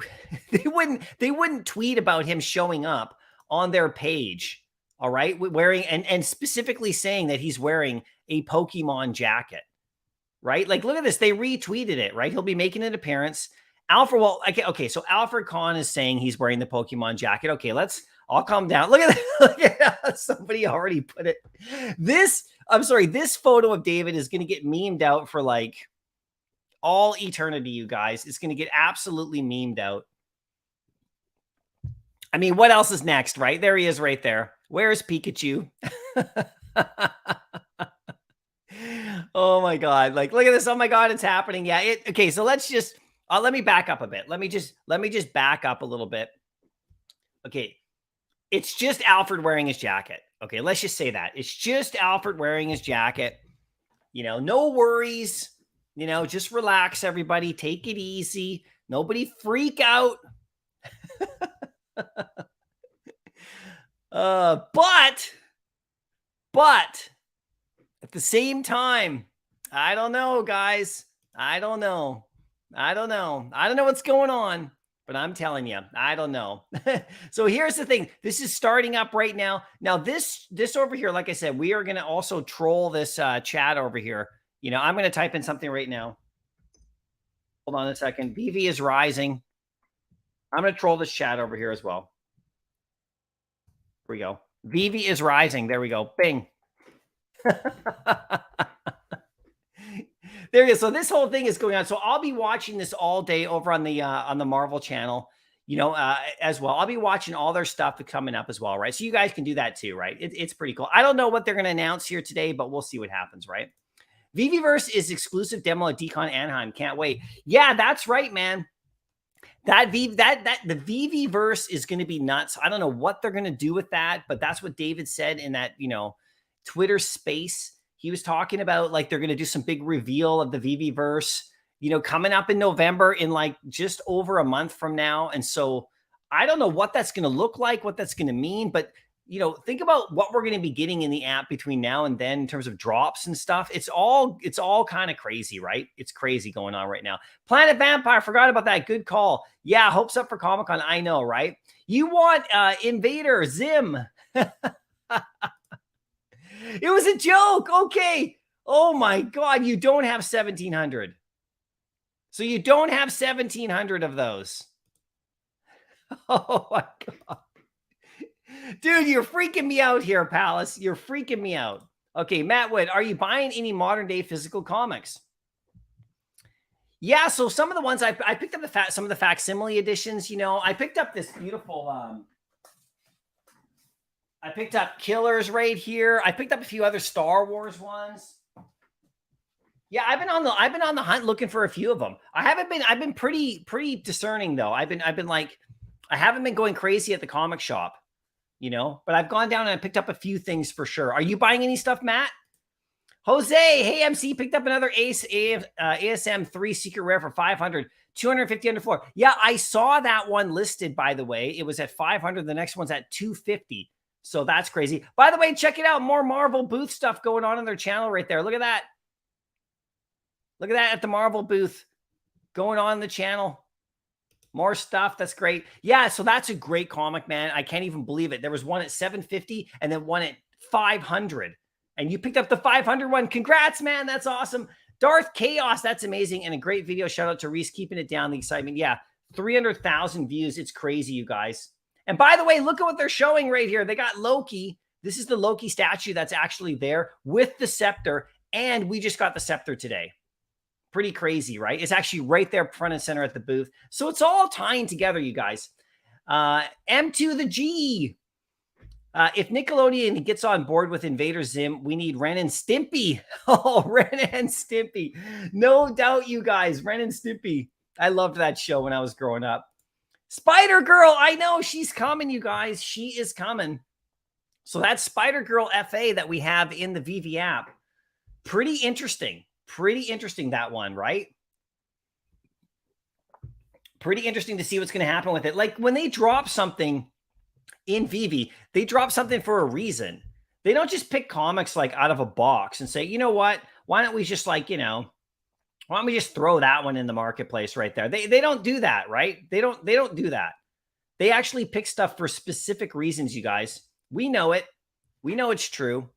they wouldn't tweet about him showing up on their page, all right, wearing and specifically saying that he's wearing a Pokemon jacket, right? Like, look at this. They retweeted it, right? He'll be making an appearance. Alfred, well, okay, so Alfred Khan is saying he's wearing the Pokemon jacket. Okay, I'll calm down. Look at that. Look at that. Somebody already put it. This photo of David is going to get memed out for like all eternity, you guys. It's going to get absolutely memed out. I mean, what else is next, right? There he is right there. Where's Pikachu? Oh my God. Like, look at this. Oh my God, it's happening. Yeah. Okay. So let's just, let me back up a bit. Let me just back up a little bit. Okay. It's just Alfred wearing his jacket. Okay. Let's just say that. It's just Alfred wearing his jacket. You know, no worries. You know, just relax, everybody. Take it easy. Nobody freak out. But at the same time, I don't know, guys. I don't know what's going on, but I'm telling you, I don't know. So here's the thing. This is starting up right now. Now this over here, like I said, we are going to also troll this chat over here. You know, I'm going to type in something right now. Hold on a second. Vivi is rising. I'm going to troll this chat over here as well. Here we go. Vivi is rising. There we go. Bing. There you go. So this whole thing is going on. So I'll be watching this all day over on the Marvel channel, you know, as well. I'll be watching all their stuff coming up as well, right? So you guys can do that too, right? It's pretty cool. I don't know what they're going to announce here today, but we'll see what happens, right? Viviverse is exclusive demo at Decon Anaheim. Can't wait. Yeah, that's right, man. The Viviverse is going to be nuts. I don't know what they're going to do with that, but that's what David said in that, you know, Twitter space. He was talking about like they're going to do some big reveal of the Viviverse, you know, coming up in November in like just over a month from now. And so I don't know what that's going to look like, what that's going to mean, but you know, think about what we're going to be getting in the app between now and then in terms of drops and stuff. It's all kind of crazy, right? It's crazy going on right now. Planet Vampire, forgot about that. Good call. Yeah, hopes up for Comic-Con. I know, right? You want Invader Zim. It was a joke. Okay. Oh my God. You don't have 1,700. So you don't have 1,700 of those. Oh my God. Dude, you're freaking me out here, Palace. You're freaking me out. Okay, Matt Wood, are you buying any modern day physical comics? Yeah, so some of the ones I picked up some of the facsimile editions. You know, I picked up this beautiful. I picked up Killers right here. I picked up a few other Star Wars ones. Yeah, I've been on the hunt looking for a few of them. I've been pretty discerning though. I've been like, I haven't been going crazy at the comic shop, you know, but I've gone down and I picked up a few things for sure. Are you buying any stuff, Matt? Jose, hey MC, picked up another ASM 3 secret rare for 500, 250 under floor. Yeah, I saw that one listed, by the way. It was at 500. The next one's at 250. So that's crazy. By the way, check it out. More Marvel booth stuff going on their channel right there. Look at that. Look at that at the Marvel booth going on the channel. More stuff. That's great. Yeah, so that's a great comic, man. I can't even believe it. There was one at 750 and then one at 500. And you picked up the 500 one. Congrats, man. That's awesome. Darth Chaos. That's amazing. And a great video. Shout out to Reese keeping it down. The excitement. Yeah, 300,000 views. It's crazy, you guys. And by the way, look at what they're showing right here. They got Loki. This is the Loki statue that's actually there with the scepter. And we just got the scepter today. Pretty crazy, right? It's actually right there front and center at the booth. So it's all tying together, you guys. M to the G. If Nickelodeon gets on board with Invader Zim, we need Ren and Stimpy. Oh, Ren and Stimpy. No doubt, you guys. Ren and Stimpy. I loved that show when I was growing up. Spider Girl. I know she's coming, you guys. She is coming. So that's Spider Girl FA that we have in the Veve app. Pretty interesting. Pretty interesting, that one, right? Pretty interesting to see what's going to happen with it. Like when they drop something in Veve, they drop something for a reason. They don't just pick comics like out of a box and say, you know what? Why don't we just like, you know, why don't we just throw that one in the marketplace right there? They don't do that, right? They don't do that. They actually pick stuff for specific reasons, you guys. We know it. We know it's true.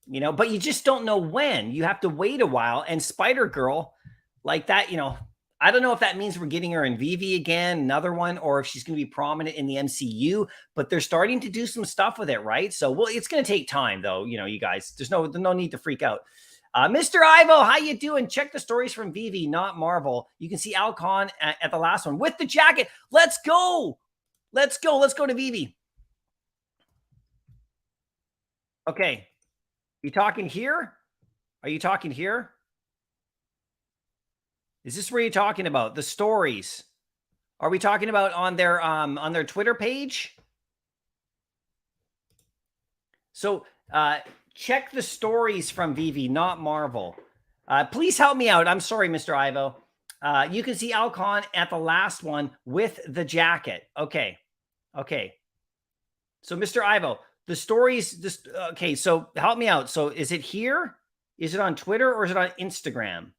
You know, but you just don't know when. You have to wait a while. And Spider Girl, like that, you know, I don't know if that means we're getting her in Veve again, another one, or if she's going to be prominent in the MCU, but they're starting to do some stuff with it, right? So, well, it's going to take time, though, you know, you guys. There's no need to freak out. Mr. Ivo, how you doing? Check the stories from Veve, not Marvel. You can see Al Khan at the last one with the jacket. Let's go. Let's go. Let's go to Veve. Okay. You talking here? Are you talking here? Is this where you're talking about the stories? Are we talking about on their Twitter page? So check the stories from Veve, not Marvel. Please help me out. I'm sorry, Mr. Ivo. You can see Al Khan at the last one with the jacket. Okay. Okay. So Mr. Ivo, the stories, this okay, so help me out. So is it here? Is it on Twitter or is it on Instagram?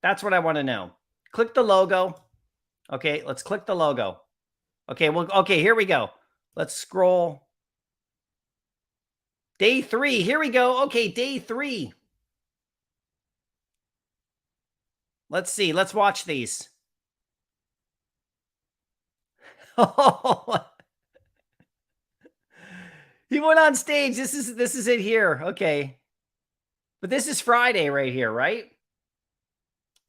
That's what I want to know. Click the logo. Okay, let's click the logo. Okay, well, okay, here we go. Let's scroll. Day 3. Here we go. Okay, day 3. Let's see. Let's watch these. Oh, he went on stage. This is it here. Okay. But this is Friday right here, right?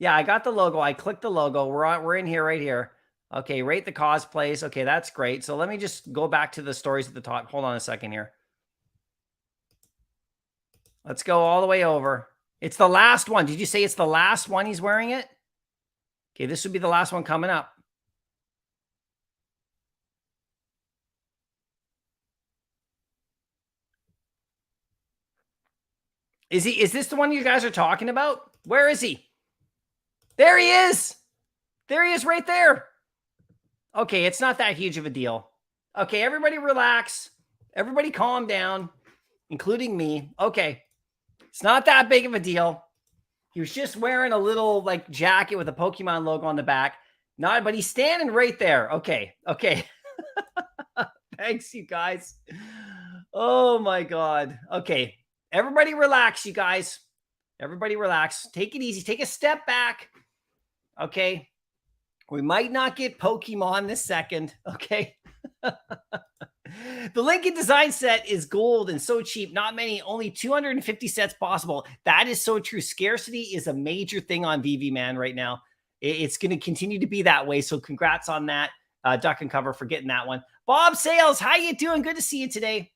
Yeah, I got the logo. I clicked the logo. We're in here right here. Okay, rate the cosplays. Okay, that's great. So let me just go back to the stories at the top. Hold on a second here. Let's go all the way over. It's the last one. Did you say it's the last one he's wearing it? Okay, this would be the last one coming up. Is this the one you guys are talking about? Where is he? There he is. There he is right there. Okay, it's not that huge of a deal. Okay, everybody relax. Everybody calm down, including me. Okay, it's not that big of a deal. He was just wearing a little like jacket with a Pokemon logo on the back. Not, but he's standing right there. Okay, okay. Thanks, you guys. Oh my God. Okay, everybody relax, you guys. Everybody relax. Take it easy. Take a step back. Okay. We might not get Pokemon this second. Okay. The Lincoln design set is gold and so cheap. Not many, only 250 sets possible. That is so true. Scarcity is a major thing on Veve, man, right now. It's going to continue to be that way. So congrats on that, Duck and Cover, for getting that one. Bob Sales, how you doing? Good to see you today.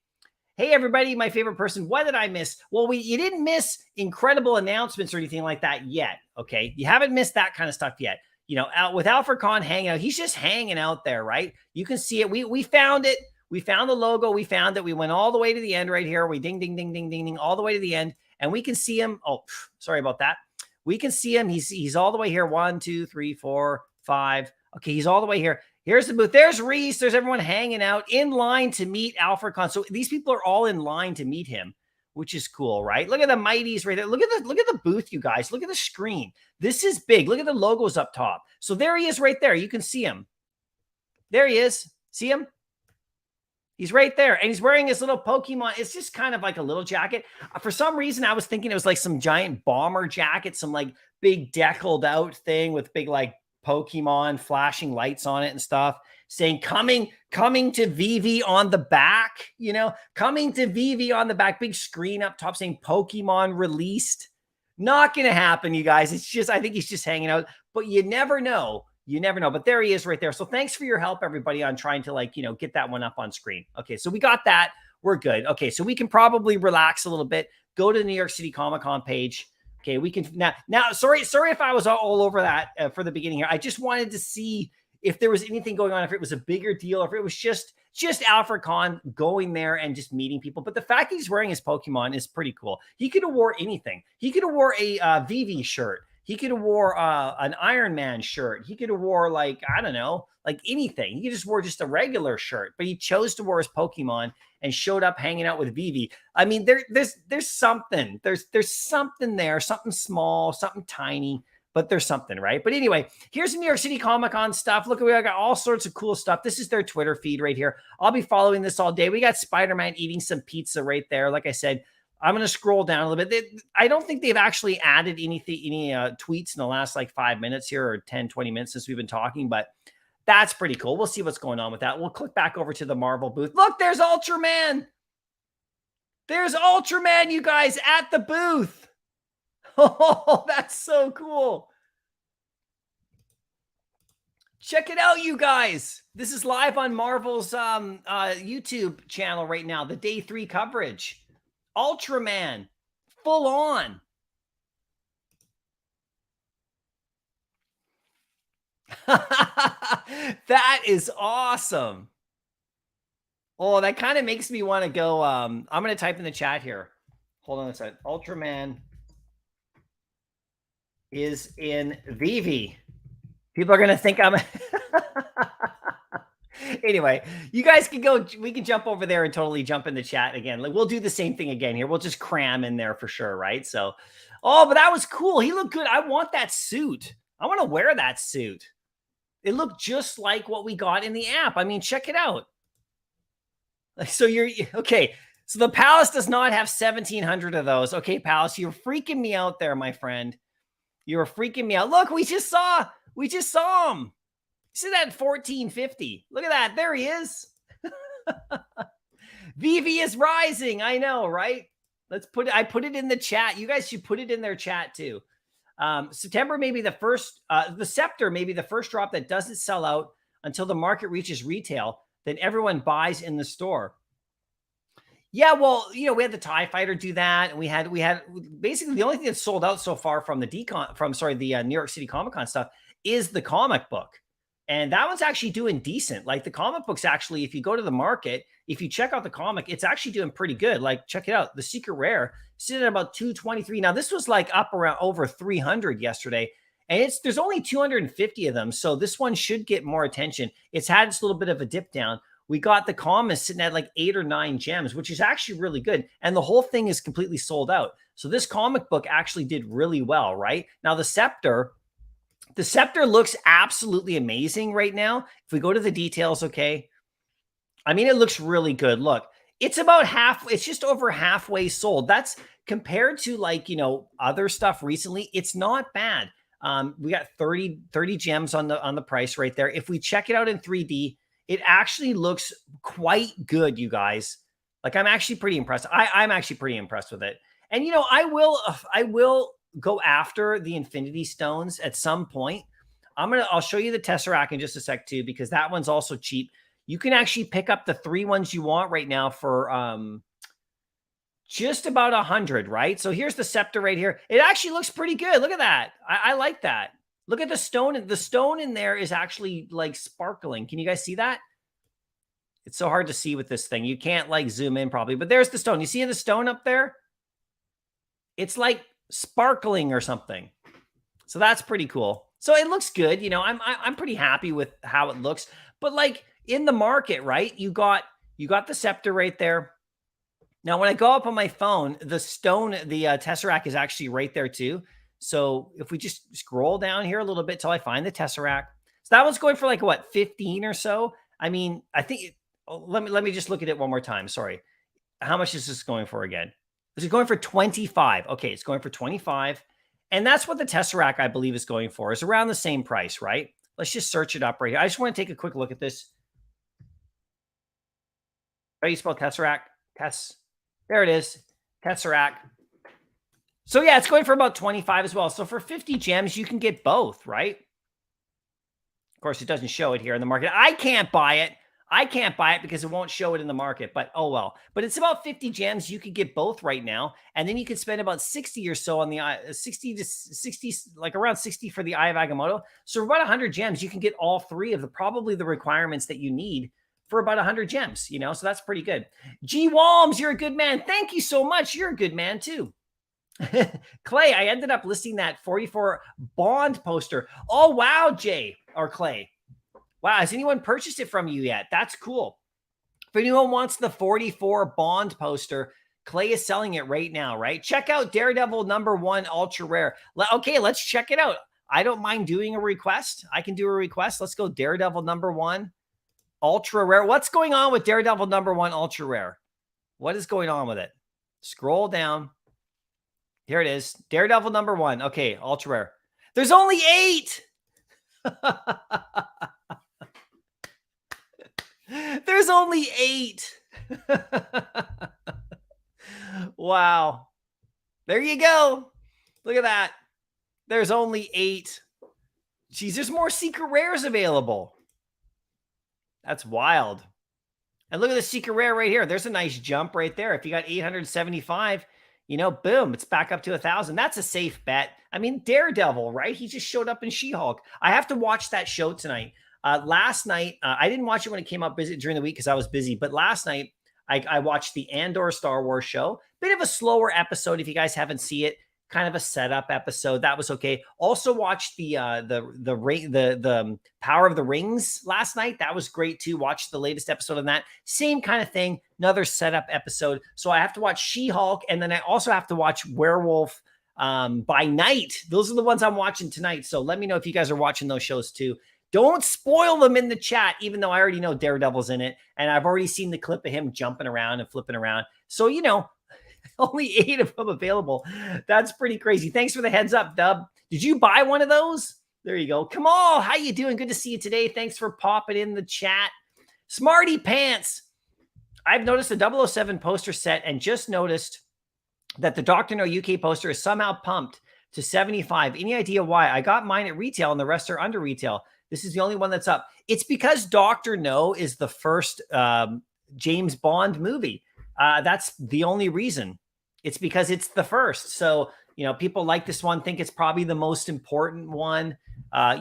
Hey, everybody, my favorite person. What did I miss? Well, you didn't miss incredible announcements or anything like that yet. Okay. You haven't missed that kind of stuff yet. You know, with Alfred Khan hanging out, he's just hanging out there, right? You can see it. We found it. We found the logo. We found it. We went all the way to the end right here. We ding, ding, ding, ding, ding, ding, all the way to the end. And we can see him. Oh, sorry about that. We can see him. He's all the way here. 1, 2, 3, 4, 5. Okay. He's all the way here. Here's the booth. There's Reese. There's everyone hanging out in line to meet Alfred Khan. So these people are all in line to meet him, which is cool, right? Look at the mighties right there. Look at the booth, you guys. Look at the screen. This is big. Look at the logos up top. So there he is right there. You can see him. There he is. See him? He's right there. And he's wearing his little Pokemon. It's just kind of like a little jacket. For some reason, I was thinking it was like some giant bomber jacket, some like big deckled out thing with big like Pokemon flashing lights on it and stuff, saying coming to Vivi on the back, you know, coming to Vivi on the back, big screen up top saying Pokemon released. Not going to happen, you guys. It's just, I think he's just hanging out, but you never know. You never know, but there he is right there. So thanks for your help, everybody, on trying to like, you know, get that one up on screen. Okay. So we got that. We're good. Okay. So we can probably relax a little bit, go to the New York City Comic-Con page. Okay, we can now. Sorry if I was all over that for the beginning here. I just wanted to see if there was anything going on, if it was a bigger deal, if it was just Alfred Khan going there and just meeting people. But the fact that he's wearing his Pokemon is pretty cool. He could have wore anything. He could have wore a Vivi shirt. He could have wore an Iron Man shirt. He could have wore like, I don't know, like anything. He just wore just a regular shirt, but he chose to wear his Pokemon and showed up hanging out with Vivi. I mean, there's something. There's something there, something small, something tiny, but there's something, right? But anyway, here's the New York City Comic-Con stuff. Look, we got all sorts of cool stuff. This is their Twitter feed right here. I'll be following this all day. We got Spider-Man eating some pizza right there. Like I said, I'm going to scroll down a little bit. I don't think they've actually added any tweets in the last like 5 minutes here or 10, 20 minutes since we've been talking, but that's pretty cool. We'll see what's going on with that. We'll click back over to the Marvel booth. Look, there's Ultraman. There's Ultraman, you guys, at the booth. Oh, that's so cool. Check it out, you guys. This is live on Marvel's YouTube channel right now, the day 3 coverage. Ultraman, full on. That is awesome. Oh, that kind of makes me want to go. I'm going to type in the chat here. Hold on a second. Ultraman is in Vivi. People are going to think I'm... Anyway, you guys can go. We can jump over there and totally jump in the chat again. Like, we'll do the same thing again here. We'll just cram in there for sure, right? So, oh, but that was cool. He looked good. I want that suit. I want to wear that suit. It looked just like what we got in the app. I mean, check it out. So you're okay. So the Palace does not have 1,700 of those. Okay, Palace, you're freaking me out there, my friend. You're freaking me out. Look, we just saw him. See that 1450? Look at that. There he is. Vivi is rising. I know, right? I put it in the chat. You guys should put it in their chat too. September may be the first, the Scepter may be the first drop that doesn't sell out until the market reaches retail. Then everyone buys in the store. Yeah, well, you know, we had the TIE Fighter do that. And we had basically the only thing that's sold out so far from the New York City Comic-Con stuff is the comic book. And that one's actually doing decent. Like the comic book's actually, if you go to the market, if you check out the comic, it's actually doing pretty good. Like, check it out. The Secret Rare sitting at about 223. Now, this was like up around over 300 yesterday. And there's only 250 of them. So this one should get more attention. It's had its little bit of a dip down. We got the comics sitting at like 8 or 9 gems, which is actually really good. And the whole thing is completely sold out. So this comic book actually did really well, right? Now, the Scepter looks absolutely amazing right now. If we go to the details, okay. I mean, it looks really good. Look, it's about it's just over halfway sold. That's compared to like, you know, other stuff recently. It's not bad. We got 30 gems on the price right there. If we check it out in 3D, it actually looks quite good, you guys. Like, I'm actually pretty impressed. I'm actually pretty impressed with it. And, you know, I will go after the Infinity Stones at some point. I'll show you the Tesseract in just a sec too, because that one's also cheap. You can actually pick up the 3 ones you want right now for just about 100, right? So here's the scepter right here. It actually looks pretty good. Look at that. I like that. Look at the stone. The stone in there is actually like sparkling. Can you guys see that? It's so hard to see with this thing. You can't like zoom in probably, but there's the stone. You see the stone up there? It's like sparkling or something. So that's pretty cool. So it looks good. You know, I'm pretty happy with how it looks. But like in the market, right? You got the scepter right there. Now, when I go up on my phone, the stone, the Tesseract is actually right there too. So if we just scroll down here a little bit till I find the Tesseract. So that one's going for like what, 15 or so? I mean, I think let me just look at it one more time. Sorry. How much is this going for again? Is it going for 25? Okay, it's going for 25. And that's what the Tesseract, I believe, is going for. It's around the same price, right? Let's just search it up right here. I just want to take a quick look at this. How do you spell Tesseract? There it is. Tesseract. So yeah, it's going for about 25 as well. So for 50 gems, you can get both, right? Of course, it doesn't show it here in the market. I can't buy it. I can't buy it because it won't show it in the market, but oh well. But it's about 50 gems. You could get both right now. And then you could spend about 60 or so on the 60 to 60, like around 60 for the Eye of Agamotto. So for about 100 gems, you can get all three of probably the requirements that you need for about 100 gems, you know, so that's pretty good. G Walms, you're a good man. Thank you so much. You're a good man too. Clay, I ended up listing that 44 Bond poster. Oh, wow, Jay or Clay. Wow, has anyone purchased it from you yet? That's cool. If anyone wants the 44 Bond poster, Clay is selling it right now, right? Check out Daredevil #1 Ultra Rare. Okay, let's check it out. I don't mind doing a request. I can do a request. Let's go Daredevil #1 Ultra Rare. What's going on with Daredevil #1 Ultra Rare? What is going on with it? Scroll down. Here it is. Daredevil #1. Okay, Ultra Rare. There's only 8. There's only 8. Wow. There you go. Look at that. There's only 8. Jeez, there's more secret rares available. That's wild. And look at the secret rare right here. There's a nice jump right there. If you got 875, you know, boom, it's back up to 1,000. That's a safe bet. I mean, Daredevil, right? He just showed up in She-Hulk. I have to watch that show tonight. Last night, I didn't watch it when it came out busy during the week because I was busy. But last night, I watched the Andor Star Wars show. Bit of a slower episode if you guys haven't seen it. Kind of a setup episode. That was okay. Also watched the Power of the Rings last night. That was great too. Watched the latest episode of that. Same kind of thing. Another setup episode. So I have to watch She-Hulk, and then I also have to watch Werewolf by Night. Those are the ones I'm watching tonight. So let me know if you guys are watching those shows too. Don't spoil them in the chat, even though I already know Daredevil's in it, and I've already seen the clip of him jumping around and flipping around. So you know. Only 8 of them available. That's pretty crazy. Thanks for the heads up, Dub. Did you buy one of those? There you go. Kamal, how you doing? Good to see you today. Thanks for popping in the chat. Smarty Pants. I've noticed a 007 poster set and just noticed that the Dr. No UK poster is somehow pumped to 75. Any idea why? I got mine at retail and the rest are under retail. This is the only one that's up. It's because Dr. No is the first James Bond movie. That's the only reason. It's because it's the first. So, you know, people like this one, think it's probably the most important one,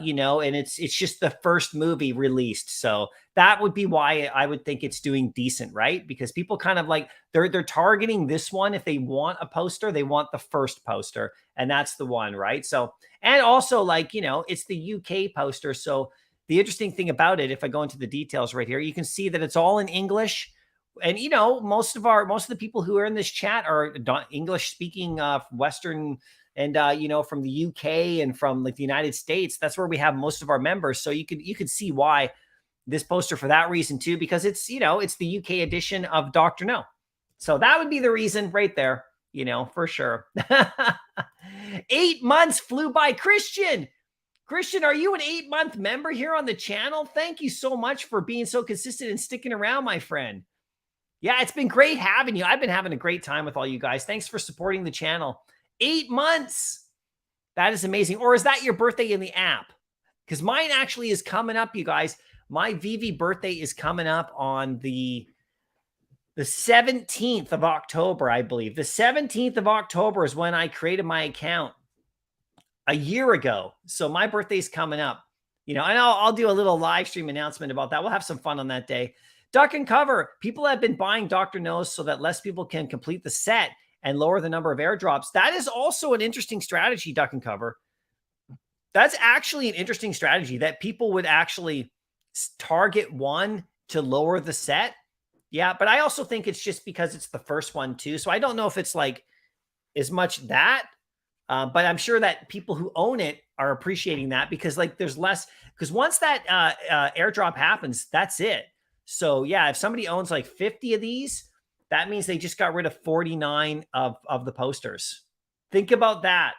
you know, and it's just the first movie released. So that would be why I would think it's doing decent, right? Because people kind of like, they're targeting this one. If they want a poster, they want the first poster, and that's the one, right? So, and also like, you know, it's the UK poster. So the interesting thing about it, if I go into the details right here, you can see that it's all in English. And, you know, most of the people who are in this chat are English speaking Western and, you know, from the UK and from like the United States. That's where we have most of our members. So you could see why this poster for that reason, too, because it's, you know, it's the UK edition of Dr. No. So that would be the reason right there, you know, for sure. 8 months flew by. Christian, are you an 8-month member here on the channel? Thank you so much for being so consistent and sticking around, my friend. Yeah, it's been great having you. I've been having a great time with all you guys. Thanks for supporting the channel. 8 months. That is amazing. Or is that your birthday in the app? Because mine actually is coming up, you guys. My Vivi birthday is coming up on the The 17th of October, I believe. The 17th of October is when I created my account a year ago. So my birthday's coming up, and I'll do a little live stream announcement about that. We'll have some fun on that day. Duck and cover. People have been buying Dr. Knows so that less people can complete the set and lower the number of airdrops. That is also an interesting strategy, Duck and cover. That's actually an interesting strategy that people would actually target one to lower the set. Yeah, but I also think it's just because it's the first one too. So I don't know if it's like as much that, but I'm sure that people who own it are appreciating that because like there's less, because once that airdrop happens, that's it. So yeah, if somebody owns like 50 of these, that means they just got rid of 49 of the posters. Think about that.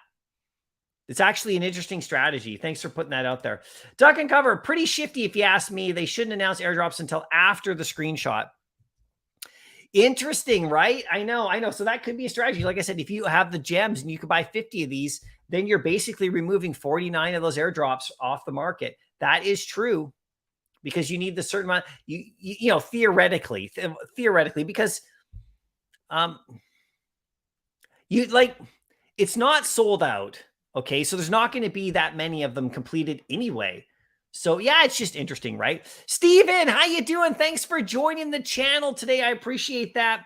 It's actually an interesting strategy. Thanks for putting that out there. Duck and cover, pretty shifty if you ask me. They shouldn't announce airdrops until after the screenshot. Interesting, right? I know. So that could be a strategy. Like I said, if you have the gems and you could buy 50 of these, then you're basically removing 49 of those airdrops off the market. That is true because you need the certain amount, you know, theoretically, because it's not sold out. Okay. So there's not going to be that many of them completed anyway. So yeah, it's just interesting, right? Steven, how you doing? Thanks for joining the channel today. I appreciate that.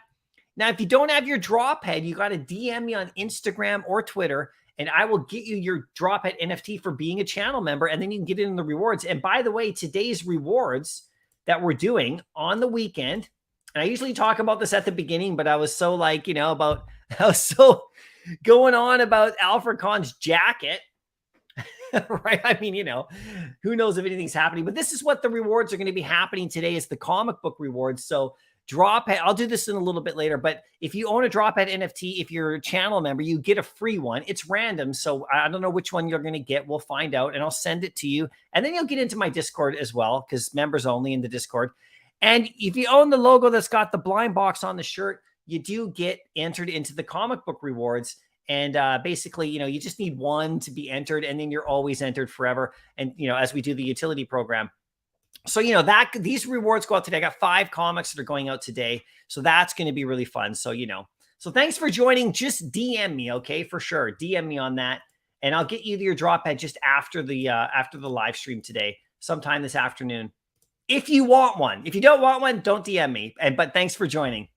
Now, if you don't have your drop head, you got to DM me on Instagram or Twitter, and I will get you your drop head NFT for being a channel member, and then you can get it in the rewards. And by the way, today's rewards that we're doing on the weekend, and I usually talk about this at the beginning, but I was so like, I was so going on about Alfred Khan's jacket. Right? I mean, who knows if anything's happening, but this is what the rewards are going to be happening today is the comic book rewards. So drop head, I'll do this in a little bit later, but if you own a drop head NFT, if you're a channel member, you get a free one. It's random. So I don't know which one you're going to get. We'll find out and I'll send it to you. And then you'll get into my Discord as well, because members only in the Discord. And if you own the logo that's got the blind box on the shirt, you do get entered into the comic book rewards. And basically, you just need one to be entered, and then you're always entered forever. And, as we do the utility program. So, these rewards go out today. I got 5 comics that are going out today. So that's going to be really fun. So, so thanks for joining. Just DM me. Okay. For sure. DM me on that. And I'll get you your drop head just after the live stream today, sometime this afternoon. If you want one. If you don't want one, don't DM me. But thanks for joining.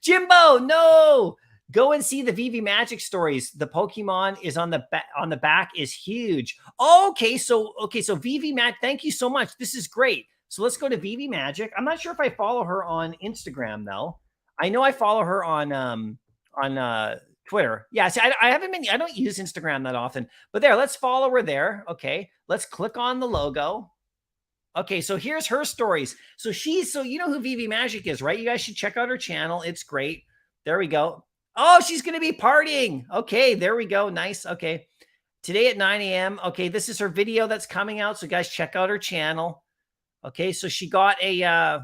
Jimbo, no. Go and see the Vivi Magic stories. The Pokemon is on the back is huge. Okay, so Vivi Magic, thank you so much. This is great. So let's go to Vivi Magic. I'm not sure if I follow her on Instagram though. I know I follow her on Twitter. Yeah, see, I don't use Instagram that often. But there, let's follow her there. Okay, let's click on the logo. Okay, so here's her stories. So you know who Vivi Magic is, right? You guys should check out her channel. It's great. There we go. Oh, she's going to be partying. Okay, there we go. Nice. Okay. Today at 9 a.m. Okay, this is her video that's coming out. So guys, check out her channel. Okay, so she got a,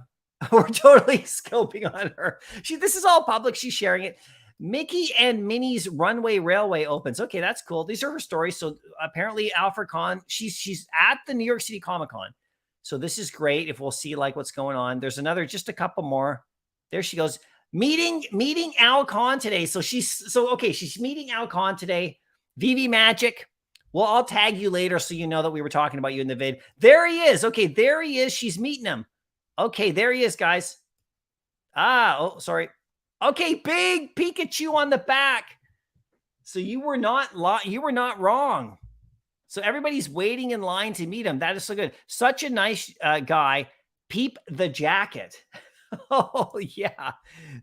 we're totally scoping on her. This is all public. She's sharing it. Mickey and Minnie's Runway Railway opens. Okay, that's cool. These are her stories. So apparently Alfred Khan, she's at the New York City Comic Con. So this is great. If we'll see like what's going on. There's just a couple more. There she goes. Meeting Al Khan today. So she's meeting Al Khan today. Vivi Magic. Well, I'll tag you later so you know that we were talking about you in the vid. There he is. Okay, there he is. She's meeting him. Okay, there he is, guys. Oh, sorry. Okay, big Pikachu on the back. So you were not wrong. So everybody's waiting in line to meet him. That is so good. Such a nice guy. Peep the jacket. Oh, yeah,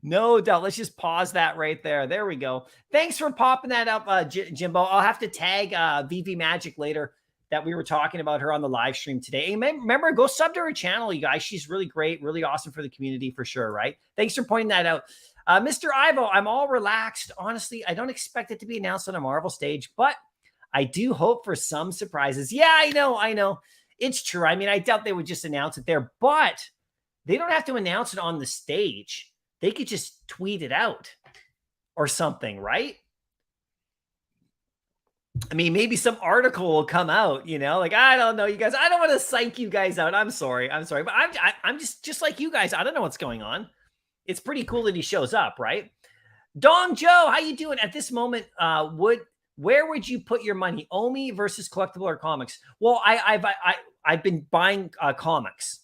no doubt. Let's just pause that right there. There we go. Thanks for popping that up, Jimbo. I'll have to tag Vivi Magic later that we were talking about her on the live stream today. And remember, go sub to her channel, you guys. She's really great, really awesome for the community for sure, right? Thanks for pointing that out. Mr. Ivo, I'm all relaxed. Honestly, I don't expect it to be announced on a Marvel stage, but I do hope for some surprises. Yeah, I know. It's true. I mean, I doubt they would just announce it there, but they don't have to announce it on the stage. They could just tweet it out or something, right? I mean, maybe some article will come out, like, I don't know, you guys. I don't want to psych you guys out. I'm sorry. But I'm just like you guys. I don't know what's going on. It's pretty cool that he shows up, right? Dong Joe, how you doing at this moment? Where would you put your money? Omi versus collectible or comics? Well, I've been buying comics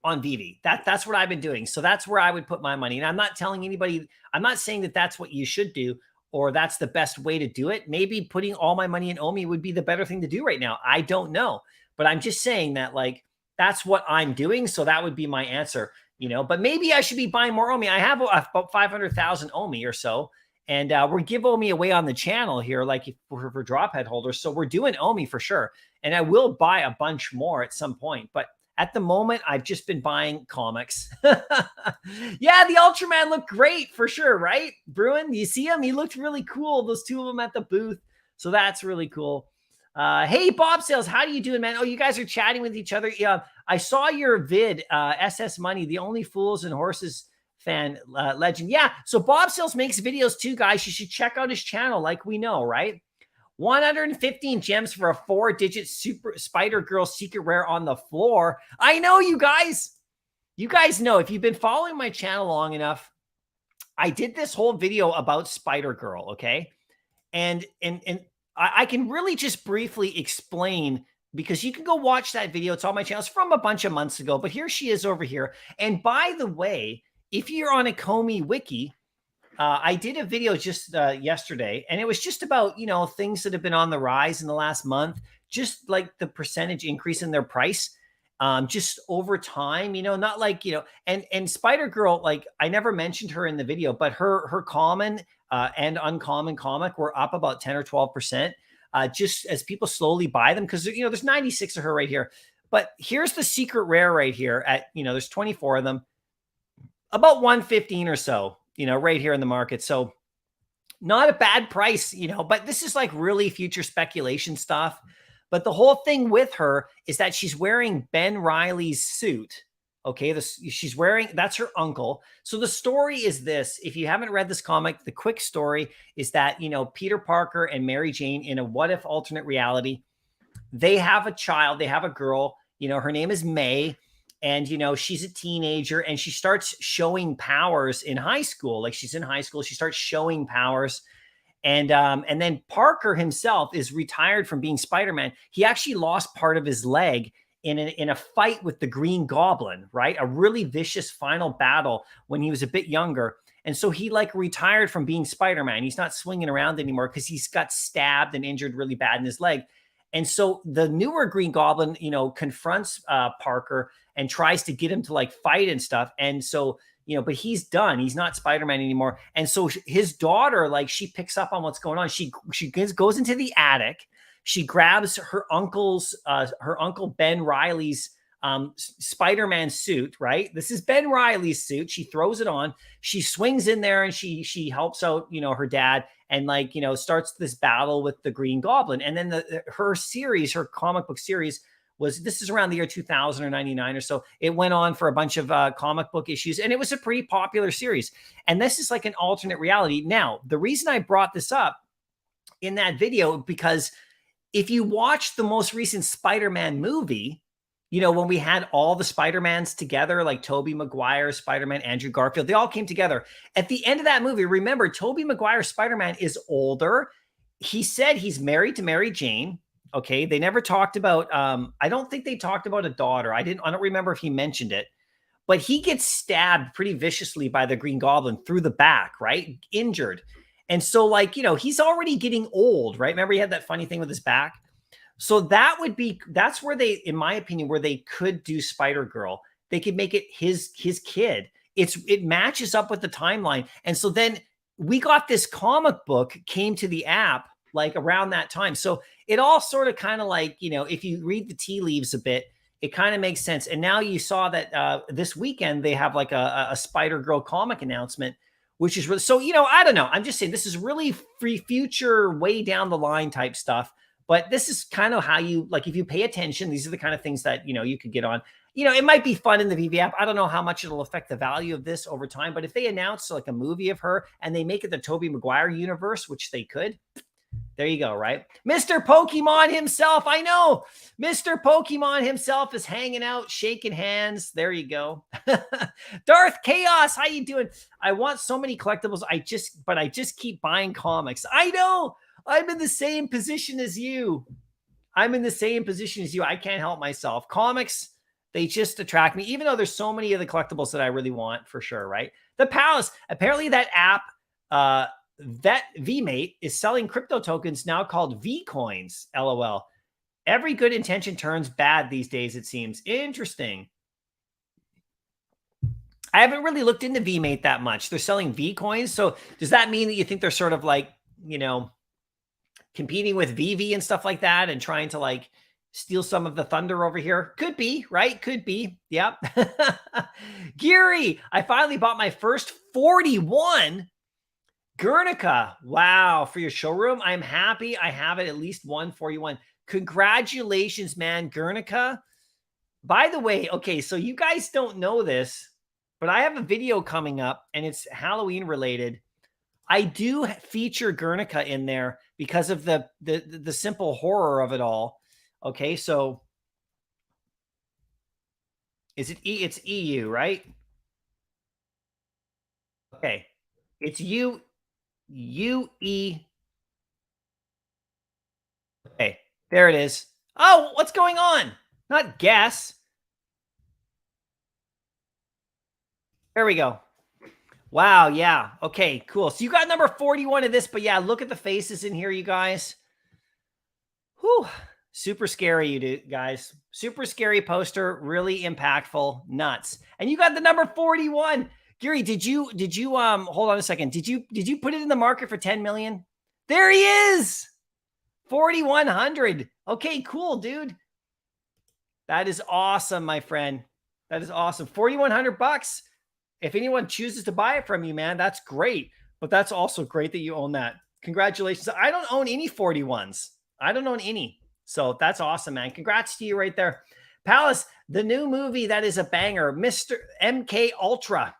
on Vivi. That's what I've been doing. So that's where I would put my money. And I'm not telling anybody, I'm not saying that that's what you should do or that's the best way to do it. Maybe putting all my money in Omi would be the better thing to do right now. I don't know. But I'm just saying that, like, that's what I'm doing. So that would be my answer, but maybe I should be buying more Omi. I have about 500,000 Omi or so. And we're give Omi away on the channel here, like for drop head holders. So we're doing Omi for sure. And I will buy a bunch more at some point. But at the moment, I've just been buying comics. Yeah, the Ultraman looked great for sure, right? Bruin, you see him? He looked really cool. Those two of them at the booth. So that's really cool. Hey, Bob Sales, how do you doing, man? Oh, you guys are chatting with each other. Yeah, I saw your vid, SS Money, the Only Fools and Horses fan legend. Yeah, so Bob Sales makes videos too, guys. You should check out his channel, like we know, right? 115 gems for a 4-digit Super Spider-Girl secret rare on the floor. I know, you guys. You guys know, if you've been following my channel long enough, I did this whole video about Spider-Girl, okay? And I can really just briefly explain, because you can go watch that video. It's on my channel. It's from a bunch of months ago, but here she is over here. And by the way, if you're on a Comey wiki, I did a video just yesterday, and it was just about, things that have been on the rise in the last month, just like the percentage increase in their price, just over time, not like, and Spider-Girl, like I never mentioned her in the video, but her common and uncommon comic were up about 10 or 12%, just as people slowly buy them. Cause there's 96 of her right here, but here's the secret rare right here at, there's 24 of them, about 115 or so, right here in the market. So not a bad price, but this is like really future speculation stuff. But the whole thing with her is that she's wearing Ben Reilly's suit. Okay. She's wearing, that's her uncle. So the story is this: if you haven't read this comic, the quick story is that, Peter Parker and Mary Jane, in a what if alternate reality, they have a child, they have a girl, her name is May. And, she's a teenager and she starts showing powers in high school. Like, she's in high school, she starts showing powers. And then Parker himself is retired from being Spider-Man. He actually lost part of his leg in a fight with the Green Goblin, right? A really vicious final battle when he was a bit younger. And so he retired from being Spider-Man. He's not swinging around anymore because he's got stabbed and injured really bad in his leg. And so the newer Green Goblin, confronts Parker and tries to get him to fight and stuff. And so, but he's done. He's not Spider-Man anymore. And so his daughter, she picks up on what's going on. She goes into the attic. She grabs her uncle Ben Reilly's Spider-Man suit, right? This is Ben Reilly's suit. She throws it on. She swings in there and she helps out, her dad, and starts this battle with the Green Goblin. And then her comic book series this is around the year 2000 or 99 or so. It went on for a bunch of comic book issues, and it was a pretty popular series. And this is like an alternate reality. Now, the reason I brought this up in that video, because if you watch the most recent Spider-Man movie, when we had all the Spider-Mans together, like Tobey Maguire, Spider-Man, Andrew Garfield, they all came together. At the end of that movie, remember, Tobey Maguire Spider-Man is older. He said he's married to Mary Jane. Okay. They never talked about, I don't think they talked about a daughter. I don't remember if he mentioned it, but he gets stabbed pretty viciously by the Green Goblin through the back, right? Injured. And so he's already getting old, right? Remember he had that funny thing with his back. So that's where they, in my opinion, where they could do Spider-Girl. They could make it his kid. It matches up with the timeline. And so then we got this comic book came to the app around that time. So it all sort of kind of if you read the tea leaves a bit, it kind of makes sense. And now you saw that this weekend they have a Spider-Girl comic announcement, which is really, so, I don't know. I'm just saying this is really free future, way down the line type stuff. But this is kind of how you, if you pay attention, these are the kind of things that, you could get on. It might be fun in the Veve app. I don't know how much it'll affect the value of this over time. But if they announce a movie of her and they make it the Tobey Maguire universe, which they could, There you go, right? Mr. Pokemon himself. I know. Mr. Pokemon himself is hanging out, shaking hands. There you go. Darth Chaos, how you doing? I want so many collectibles. I just keep buying comics. I know. I'm in the same position as you. I can't help myself. Comics, they just attract me, even though there's so many of the collectibles that I really want for sure, right? The Palace. Apparently that app, that VMate is selling crypto tokens now called V coins. LOL. Every good intention turns bad these days, it seems. Interesting. I haven't really looked into VMate that much. They're selling V coins. So does that mean that you think they're sort of like, you know, competing with Vivi and stuff like that and trying to like steal some of the thunder over here? Could be, right? Could be. Yep. Geary, I finally bought my first 41 Guernica. Wow. For your showroom. I'm happy I have it, at least 141. Congratulations, man. Guernica. By the way, okay, so you guys don't know this, but I have a video coming up and it's Halloween related. I do feature Guernica in there because of the simple horror of it all. Okay, so it's EU, right? Okay. It's UE. Okay, there it is. Oh, what's going on? Not guess. There we go. Wow, yeah. Okay, cool. So you got number 41 of this, but yeah, look at the faces in here, you guys. Whew. Super scary, you do, guys. Super scary poster, really impactful, nuts. And you got the number 41. Gary, did you hold on a second. Did you put it in the market for 10 million? There he is. 4,100. Okay, cool, dude. That is awesome, my friend. That is awesome. 4,100 bucks. If anyone chooses to buy it from you, man, that's great. But that's also great that you own that. Congratulations. I don't own any 41s. I don't own any. So that's awesome, man. Congrats to you right there. Palace, the new movie that is a banger, Mr. MK Ultra.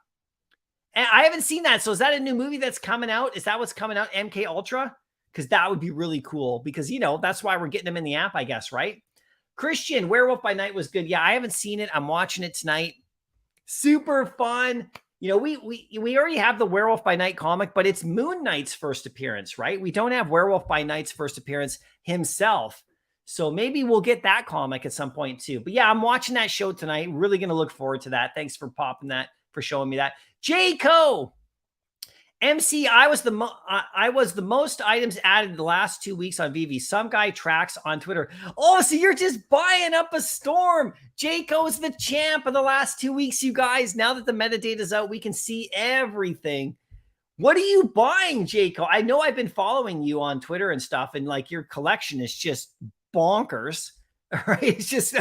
And I haven't seen that. So is that a new movie that's coming out? Is that what's coming out, MK Ultra? Because that would be really cool. Because, you know, that's why we're getting them in the app, I guess, right? Christian, Werewolf by Night was good. Yeah, I haven't seen it. I'm watching it tonight. Super fun. You know, we already have the Werewolf by Night comic, but it's Moon Knight's first appearance, right? We don't have Werewolf by Night's first appearance himself. So maybe we'll get that comic at some point too. But yeah, I'm watching that show tonight. Really going to look forward to that. Thanks for popping that, for showing me that. Jayco. MC, I was the most items added the last 2 weeks on Vivi. Some guy tracks on Twitter. Oh, so you're just buying up a storm. Jayco is the champ of the last 2 weeks, you guys. Now that the metadata is out, we can see everything. What are you buying, Jayco? I know I've been following you on Twitter and stuff, and like your collection is just bonkers. Right? It's just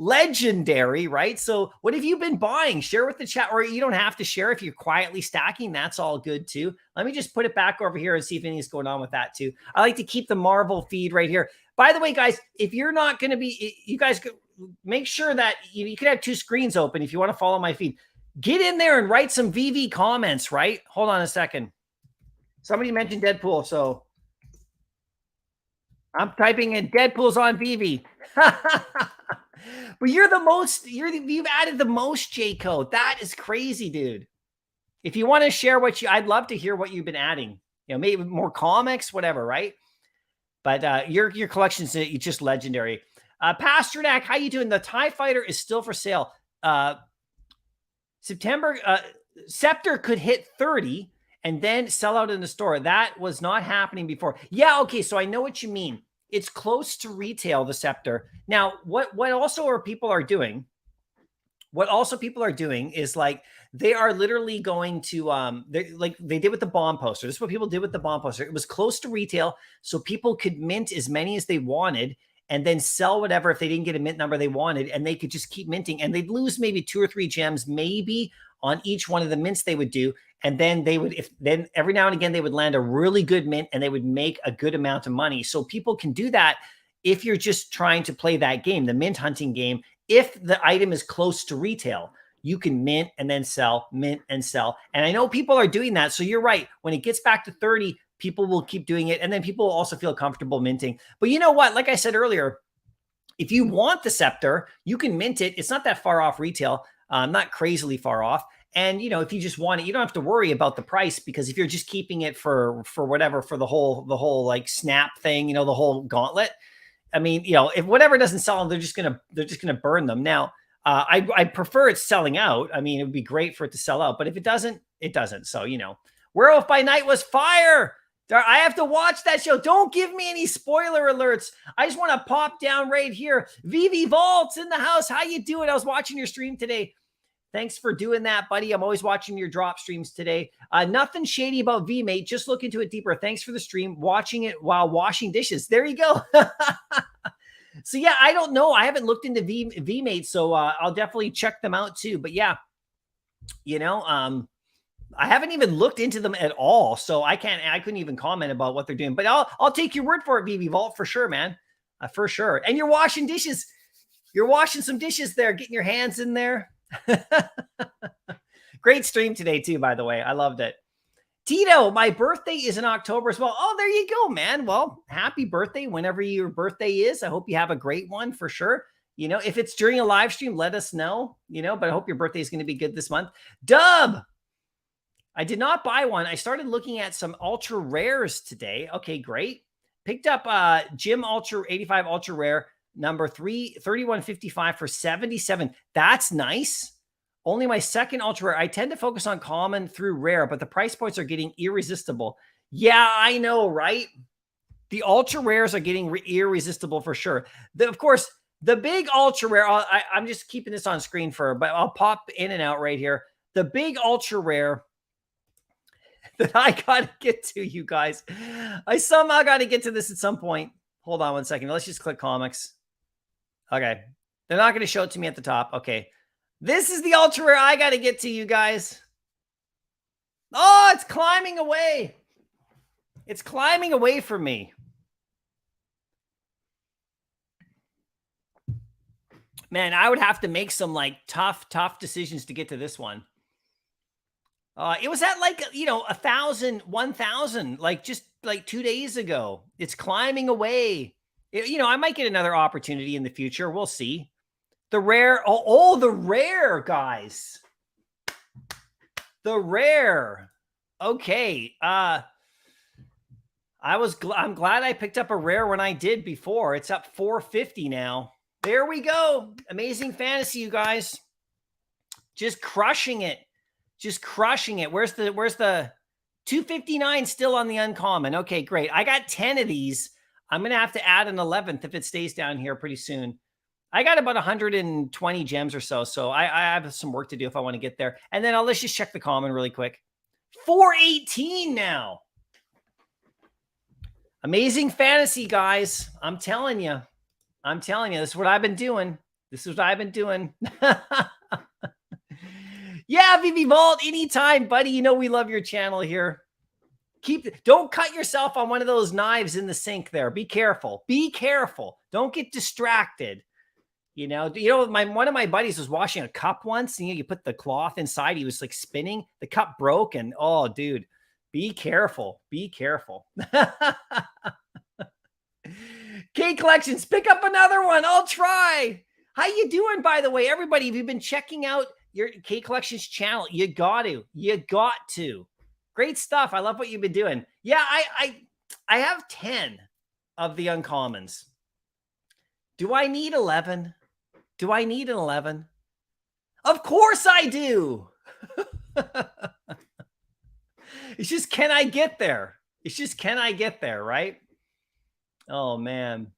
legendary, right? So what have you been buying? Share with the chat, or you don't have to share if you're quietly stacking. That's all good too. Let me just put it back over here and see if anything's going on with that too. I like to keep the Marvel feed right here. By the way, guys, if you're not going to be, you guys make sure that you can have two screens open if you want to follow my feed. Get in there and write some VV comments, right? Hold on a second. Somebody mentioned Deadpool, so I'm typing in Deadpool's on Vivi. But you're the most, you've added the most, Jayco. That is crazy, dude. If you want to share I'd love to hear what you've been adding. You know, maybe more comics, whatever, right? But your collection's just legendary. Pasternak, how you doing? The TIE Fighter is still for sale. September, Scepter could hit 30 and then sell out in the store. That was not happening before. Yeah, okay, so I know what you mean. It's close to retail, the Scepter. Now, what also people are doing is like they are literally going to like they did with the bomb poster. This is what people did with the bomb poster. It was close to retail, so people could mint as many as they wanted and then sell whatever if they didn't get a mint number they wanted, and they could just keep minting, and they'd lose maybe 2 or 3 gems maybe on each one of the mints they would do. And then they would, then every now and again, they would land a really good mint and they would make a good amount of money. So people can do that if you're just trying to play that game, the mint hunting game. If the item is close to retail, you can mint and then sell, mint and sell. And I know people are doing that. So you're right. When it gets back to 30, people will keep doing it. And then people will also feel comfortable minting. But you know what? Like I said earlier, if you want the scepter, you can mint it. It's not that far off retail, not crazily far off. And, you know, if you just want it, you don't have to worry about the price, because if you're just keeping it for whatever, for the whole like snap thing, you know, the whole gauntlet. I mean, you know, if whatever doesn't sell them, they're just gonna burn them. Now, I prefer it selling out. I mean, it would be great for it to sell out, but if it doesn't, it doesn't. So, you know, Werewolf by Night was fire. I have to watch that show. Don't give me any spoiler alerts. I just want to pop down right here. Vivi Vault's in the house. How you doing? I was watching your stream today. Thanks for doing that, buddy. I'm always watching your drop streams today. Nothing shady about V-Mate. Just look into it deeper. Thanks for the stream. Watching it while washing dishes. There you go. So, yeah, I don't know. I haven't looked into V-Mate, so I'll definitely check them out too. But, yeah, you know, I haven't even looked into them at all, so I couldn't even comment about what they're doing. But I'll take your word for it, Vivi Vault, for sure, man. For sure. And you're washing dishes. You're washing some dishes there, getting your hands in there. Great stream today too, by the way. I loved it. Tito, my birthday is in October as well. Oh, there you go, man. Well, happy birthday whenever your birthday is. I hope you have a great one for sure. You know, if it's during a live stream, let us know, you know, but I hope your birthday is going to be good this month. Dub, I did not buy one. I started looking at some ultra rares today. Okay, great. Picked up Jim Ultra 85 Ultra Rare number 3155 for 77. That's nice. Only my second ultra rare. I tend to focus on common through rare, but the price points are getting irresistible. Yeah, I know, right? The ultra rares are getting irresistible for sure. Of course, the big ultra rare, I'm just keeping this on screen but I'll pop in and out right here. The big ultra rare that I got to get to, you guys. I somehow got to get to this at some point. Hold on one second. Let's just click comics. Okay. They're not going to show it to me at the top. Okay. This is the ultra rare I got to get to, you guys. Oh, it's climbing away. It's climbing away from me. Man, I would have to make some like tough decisions to get to this one. It was at like, you know, 1,000, like just like 2 days ago. It's climbing away. You know, I might get another opportunity in the future. We'll see. The rare. Oh, the rare, guys. The rare. Okay. I'm glad I picked up a rare when I did before. It's up 450 now. There we go. Amazing Fantasy, you guys. Just crushing it. Just crushing it. Where's the 259 still on the uncommon? Okay, great. I got 10 of these. I'm going to have to add an 11th if it stays down here pretty soon. I got about 120 gems or so. So I have some work to do if I want to get there. And then let's just check the common really quick. 418 now. Amazing Fantasy, guys. I'm telling you. This is what I've been doing. Yeah, Vivi Vault, anytime, buddy. You know we love your channel here. Don't cut yourself on one of those knives in the sink there. Be careful. Be careful. Don't get distracted. You know, one of my buddies was washing a cup once, and you put the cloth inside. He was like spinning. The cup broke, and oh, dude, be careful. Be careful. K Collections, pick up another one. I'll try. How you doing, by the way, everybody? Have you been checking out your K Collections channel? You got to. Great stuff. I love what you've been doing. Yeah, I have 10 of the uncommons. Do I need 11? Do I need an 11? Of course I do. It's just, can I get there? Right? Oh, man.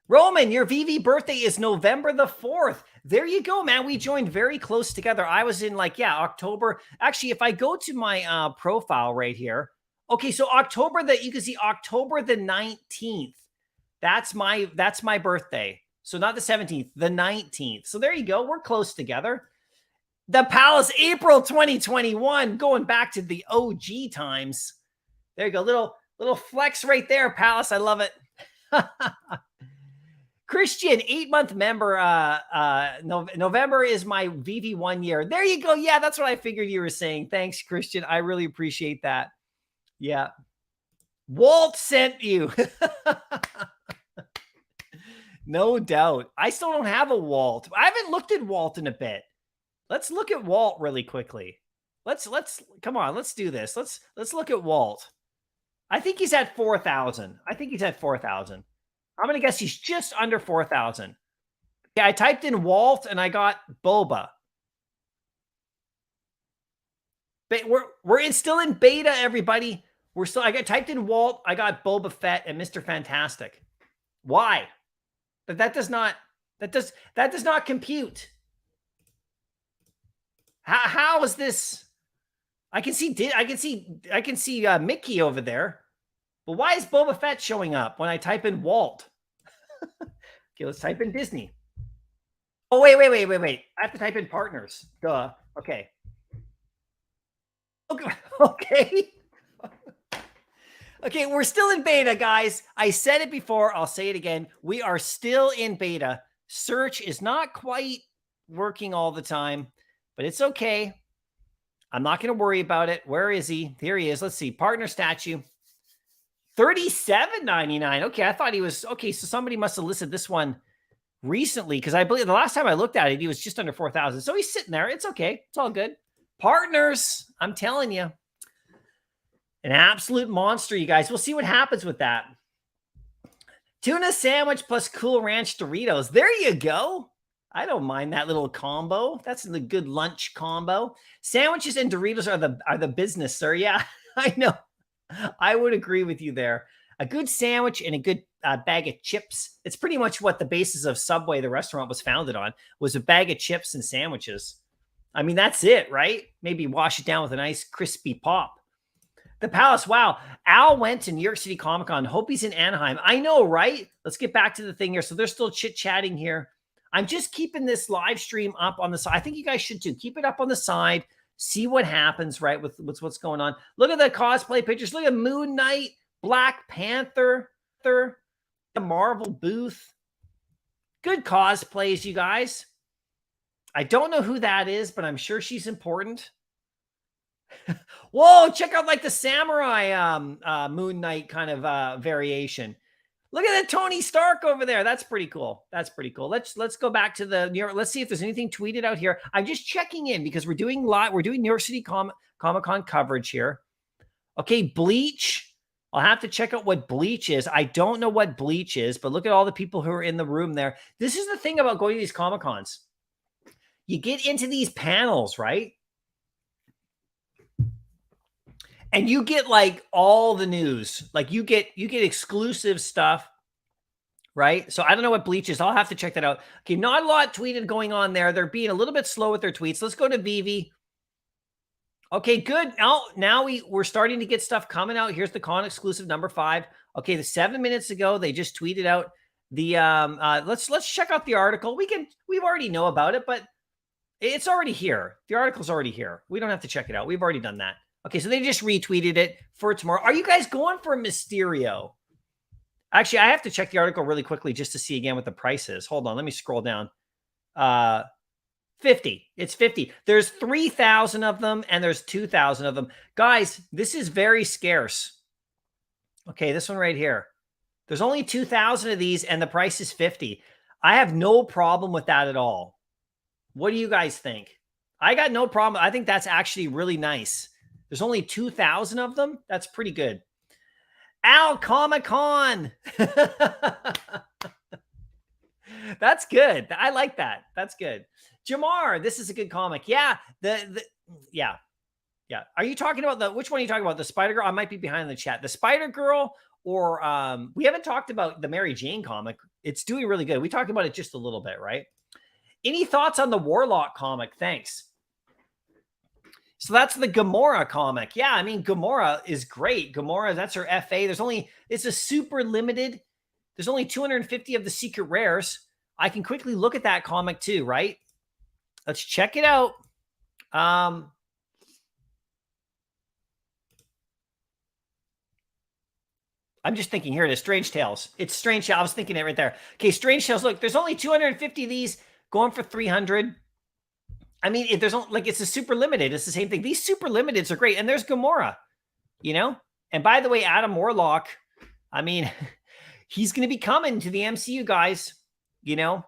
Roman, your Vivi birthday is November the 4th. There you go, man. We joined very close together. I was in October. Actually, if I go to my profile right here. Okay, so you can see October the 19th. That's my birthday. So not the 17th, the 19th. So there you go. We're close together. The Palace, April 2021, going back to the OG times. There you go. Little flex right there, Palace. I love it. Christian, 8-month member. November is my Vivi 1 year. There you go. Yeah, that's what I figured you were saying. Thanks, Christian. I really appreciate that. Yeah. Walt sent you. No doubt. I still don't have a Walt. I haven't looked at Walt in a bit. Let's look at Walt really quickly. Let's come on, let's do this. Let's look at Walt. I think he's at 4,000. I think he's at 4,000. I'm going to guess he's just under 4,000. Yeah, I typed in Walt and I got Boba. But still in beta, everybody. I typed in Walt, I got Boba Fett and Mr. Fantastic. Why? But that does not compute. How is this? I can see Mickey over there. But why is Boba Fett showing up when I type in Walt? Okay, let's type in Disney. Oh, wait. I have to type in partners. Duh. Okay. Okay. Okay, we're still in beta, guys. I said it before. I'll say it again. We are still in beta. Search is not quite working all the time, but it's okay. I'm not going to worry about it. Where is he? Here he is. Let's see. Partner statue. $37.99. Okay, I thought he was... Okay, so somebody must have listed this one recently because I believe the last time I looked at it, he was just under 4,000. So he's sitting there. It's okay. It's all good. Partners. I'm telling you. An absolute monster, you guys. We'll see what happens with that. Tuna sandwich plus Cool Ranch Doritos. There you go. I don't mind that little combo. That's a good lunch combo. Sandwiches and Doritos are the business, sir. Yeah, I know. I would agree with you there. A good sandwich and a good bag of chips. It's pretty much what the basis of Subway, the restaurant, was founded on, was a bag of chips and sandwiches. I mean, that's it, right? Maybe wash it down with a nice crispy pop. The Palace. Wow. Al went to New York City Comic Con. Hope he's in Anaheim. I know, right? Let's get back to the thing here. So they're still chit-chatting here. I'm just keeping this live stream up on the side. I think you guys should too. Keep it up on the side. See what happens, right, with what's going on. Look at the cosplay pictures. Look at Moon Knight, Black Panther, the Marvel booth. Good cosplays, you guys. I don't know who that is, but I'm sure she's important. Whoa, check out like the samurai Moon Knight kind of variation. Look at that Tony Stark over there. That's pretty cool. That's pretty cool. Let's go back to the New York. Let's see if there's anything tweeted out here. I'm just checking in because we're doing New York City Comic-Con coverage here. Okay, Bleach. I'll have to check out what Bleach is. I don't know what Bleach is, but look at all the people who are in the room there. This is the thing about going to these Comic-Cons. You get into these panels, right? And you get like all the news, like you get exclusive stuff, right? So I don't know what Bleach is. I'll have to check that out. Okay, not a lot tweeted going on there. They're being a little bit slow with their tweets. Let's go to Vivi. Okay, good. Now we're starting to get stuff coming out. Here's the con exclusive number 5. Okay, the 7 minutes ago they just tweeted out the let's check out the article. We already know about it, but it's already here. The article's already here. We don't have to check it out. We've already done that. Okay, so they just retweeted it for tomorrow. Are you guys going for a Mysterio? Actually, I have to check the article really quickly just to see again what the price is. Hold on, let me scroll down. 50. It's 50. There's 3,000 of them and there's 2,000 of them. Guys, this is very scarce. Okay, this one right here. There's only 2,000 of these and the price is 50. I have no problem with that at all. What do you guys think? I got no problem. I think that's actually really nice. There's only 2,000 of them. That's pretty good. Al Comic-Con. That's good. I like that. That's good. Jamar, this is a good comic. Yeah. Yeah. Are you talking about which one are you talking about? The Spider-Girl? I might be behind in the chat. The Spider-Girl or we haven't talked about the Mary Jane comic. It's doing really good. We talked about it just a little bit, right? Any thoughts on the Warlock comic? Thanks. So that's the Gamora comic. Yeah, I mean, Gamora is great. Gamora, that's her FA. It's a super limited. There's only 250 of the secret rares. I can quickly look at that comic too, right? Let's check it out. I'm just thinking, here it is, Strange Tales. It's Strange Tales. I was thinking it right there. Okay, Strange Tales. Look, there's only 250 of these going for 300. I mean, if there's like, it's a super limited. It's the same thing. These super limiteds are great. And there's Gamora, you know, And by the way, Adam Warlock, I mean, he's going to be coming to the MCU, guys. You know,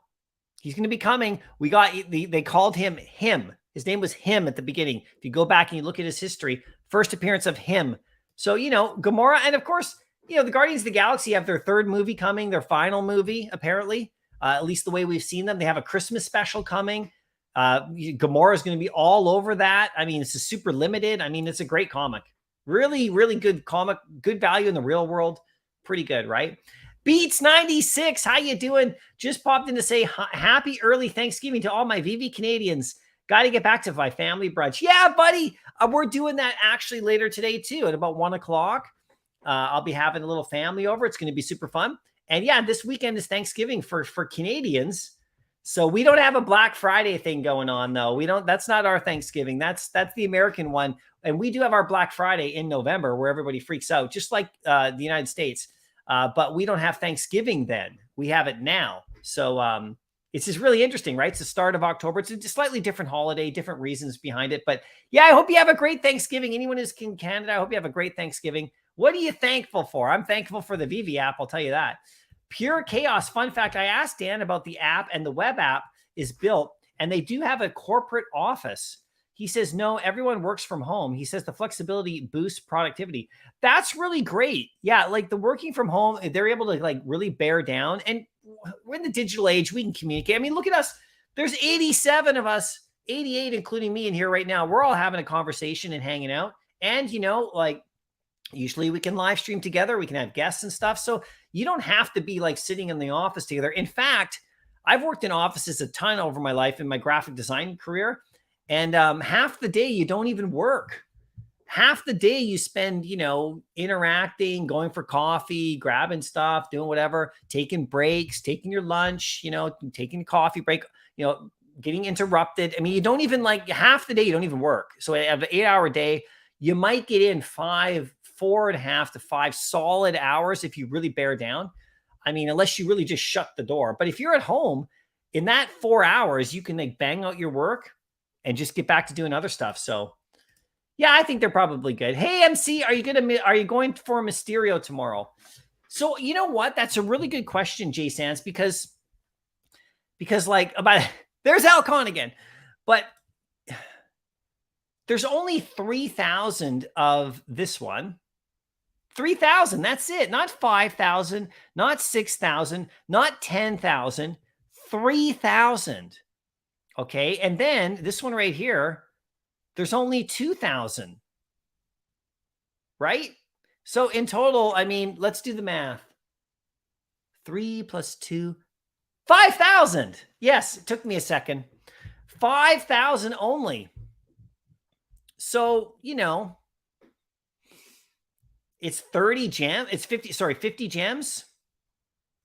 he's going to be coming. We got, they called him him. His name was him at the beginning. If you go back and you look at his history, first appearance of him. So, you know, Gamora, and of course, you know, the Guardians of the Galaxy have their third movie coming, their final movie, apparently, at least the way we've seen them. They have a Christmas special coming. Gamora is going to be all over that. I mean, it's a super limited. I mean, it's a great comic. Really, really good comic. Good value in the real world. Pretty good, right? Beats 96. How you doing? Just popped in to say happy early Thanksgiving to all my Vivi Canadians. Got to get back to my family brunch. Yeah, buddy. We're doing that actually later today too at about 1 o'clock. I'll be having a little family over. It's going to be super fun. And yeah, this weekend is Thanksgiving for Canadians. So we don't have a Black Friday thing going on though. We don't, that's not our Thanksgiving. That's the American one. And we do have our Black Friday in November where everybody freaks out, just like the United States. But we don't have Thanksgiving then. We have it now. So it's just really interesting, right? It's the start of October. It's a slightly different holiday, different reasons behind it. But yeah, I hope you have a great Thanksgiving. Anyone who's in Canada, I hope you have a great Thanksgiving. What are you thankful for? I'm thankful for the Vivi app. I'll tell you that. Pure Chaos. Fun fact, I asked Dan about the app, and the web app is built, and they do have a corporate office. He says, no, everyone works from home. He says the flexibility boosts productivity. That's really great. Yeah, like the working from home, they're able to like really bear down. And we're in the digital age. We can communicate. I mean, look at us. There's 87 of us, 88, including me in here right now. We're all having a conversation and hanging out. And, you know, like usually we can live stream together. We can have guests and stuff. So you don't have to be like sitting in the office together. In fact, I've worked in offices a ton over my life in my graphic design career. And half the day you don't even work. Half the day you spend, you know, interacting, going for coffee, grabbing stuff, doing whatever, taking breaks, taking your lunch, you know, taking a coffee break, you know, getting interrupted. I mean, you don't even like half the day, you don't even work. So I have an 8-hour day. You might get in 4.5 to 5 solid hours if you really bear down. I mean, unless you really just shut the door. But if you're at home, in that 4 hours, you can like bang out your work and just get back to doing other stuff. So yeah, I think they're probably good. Hey, MC, are you going for Mysterio tomorrow? So you know what? That's a really good question, Jay Sands, because like there's Al Khan again, but there's only 3,000 of this one. 3,000. That's it. Not 5,000, not 6,000, not 10,000, 3,000. Okay. And then this one right here, there's only 2,000, right? So in total, I mean, let's do the math. 3 plus 2, 5,000. Yes, it took me a second. 5,000 only. So, you know, it's 30 gems. It's 50 gems.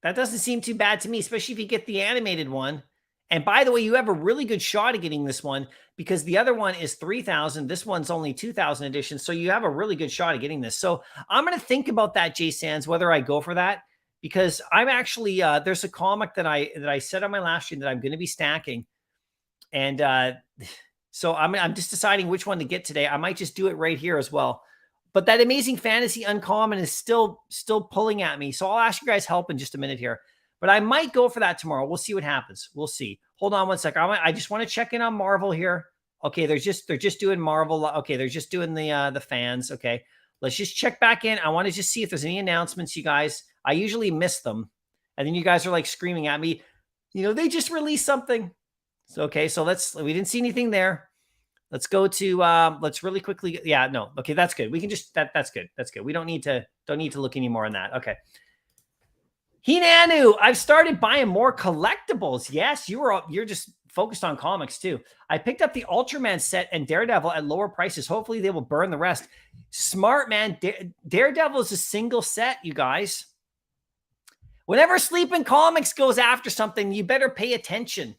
That doesn't seem too bad to me, especially if you get the animated one. And by the way, you have a really good shot at getting this one because the other one is 3,000. This one's only 2,000 editions. So you have a really good shot at getting this. So I'm going to think about that, Jay Sands, whether I go for that, because I'm actually, there's a comic that I said on my last stream that I'm going to be stacking. And so I'm just deciding which one to get today. I might just do it right here as well. But that Amazing Fantasy Uncommon is still pulling at me. So I'll ask you guys help in just a minute here. But I might go for that tomorrow. We'll see what happens. We'll see. Hold on one second. I just want to check in on Marvel here. Okay, they're just doing Marvel. Okay, they're just doing the fans. Okay, let's just check back in. I want to just see if there's any announcements, you guys. I usually miss them, and then you guys are like screaming at me. You know, they just released something. So okay, so we didn't see anything there. Let's go to let's really quickly. Yeah, no. Okay, that's good. We can just that's good. That's good. We don't need to look anymore on that. Okay. Hinanu, I've started buying more collectibles. Yes, you're just focused on comics too. I picked up the Ultraman set and Daredevil at lower prices. Hopefully they will burn the rest. Smart, man. Daredevil is a single set, you guys. Whenever Sleeping Comics goes after something, you better pay attention.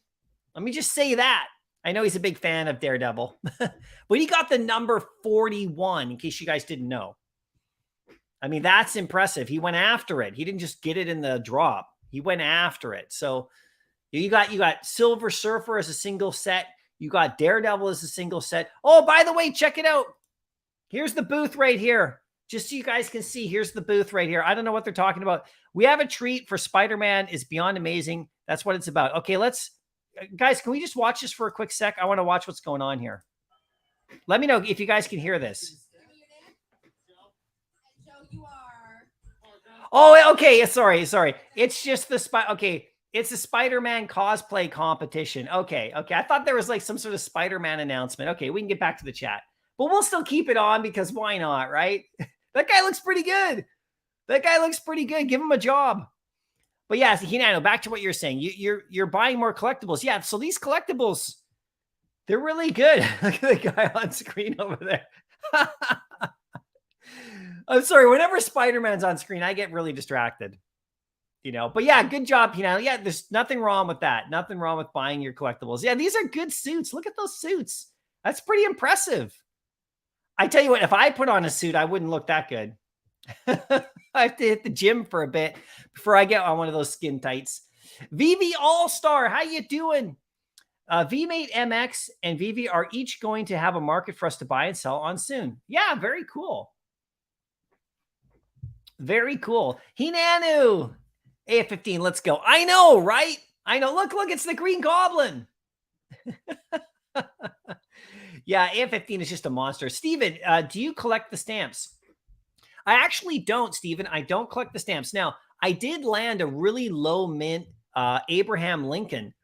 Let me just say that. I know he's a big fan of Daredevil, but he got the number 41 in case you guys didn't know. I mean, that's impressive. He went after it. He didn't just get it in the drop. He went after it. So you got Silver Surfer as a single set. You got Daredevil as a single set. Oh, by the way, check it out. Here's the booth right here. Just so you guys can see, here's the booth right here. I don't know what they're talking about. We have a treat for Spider-Man is beyond amazing. That's what it's about. Okay, guys, can we just watch this for a quick sec? I want to watch what's going on here. Let me know if you guys can hear this. Oh, okay. Sorry. It's just okay. It's a Spider-Man cosplay competition. Okay. I thought there was like some sort of Spider-Man announcement. Okay, we can get back to the chat. But we'll still keep it on because why not, right? That guy looks pretty good. Give him a job. But yeah, Hinano, back to what you're saying. You're buying more collectibles. Yeah, so these collectibles, they're really good. Look at the guy on screen over there. I'm sorry. Whenever Spider-Man's on screen, I get really distracted. But yeah, good job, Hinano. Yeah, there's nothing wrong with that. Nothing wrong with buying your collectibles. Yeah, these are good suits. Look at those suits. That's pretty impressive. I tell you what, if I put on a suit, I wouldn't look that good. I have to hit the gym for a bit before I get on one of those skin tights. Vivi All-Star, how you doing? VMate MX and Vivi are each going to have a market for us to buy and sell on soon. Yeah, very cool. Very cool. Hinanu, AF15, let's go. I know, right? I know. Look, it's the Green Goblin. Yeah, AF15 is just a monster. Steven, do you collect the stamps? I actually don't, Steven. I don't collect the stamps. Now, I did land a really low mint Abraham Lincoln,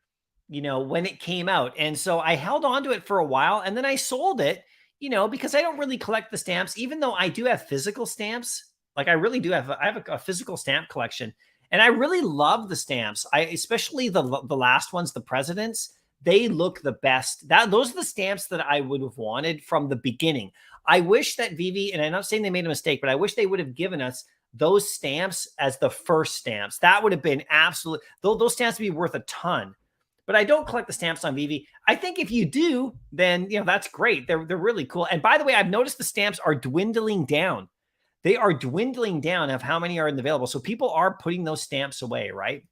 when it came out. And so I held on to it for a while and then I sold it, because I don't really collect the stamps, even though I do have physical stamps. Like I really do have, I have a physical stamp collection and I really love the stamps. Especially the last ones, the presidents, they look the best. Those are the stamps that I would have wanted from the beginning. I wish that Vivi, and I'm not saying they made a mistake, but I wish they would have given us those stamps as the first stamps. That would have been absolute. Those stamps would be worth a ton. But I don't collect the stamps on Vivi. I think if you do, then that's great. They're really cool. And by the way, I've noticed the stamps are dwindling down. They are dwindling down of how many are available. So people are putting those stamps away, right?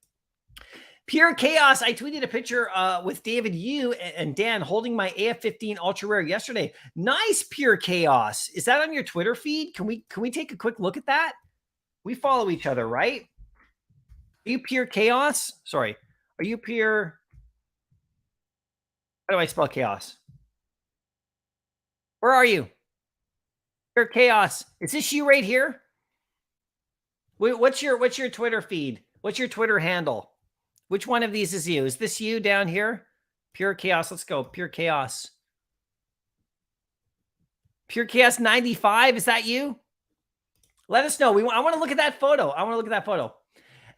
Pure Chaos. I tweeted a picture with David Yu and Dan holding my AF15 Ultra Rare yesterday. Nice, Pure Chaos. Is that on your Twitter feed? Can we take a quick look at that? We follow each other, right? Are you Pure Chaos? Sorry. Are you Pure? How do I spell chaos? Where are you? Pure Chaos. Is this you right here? Wait, what's your Twitter feed? What's your Twitter handle? Which one of these is you? Is this you down here? Pure Chaos. Let's go. Pure Chaos. Pure Chaos 95. Is that you? Let us know. I want to look at that photo.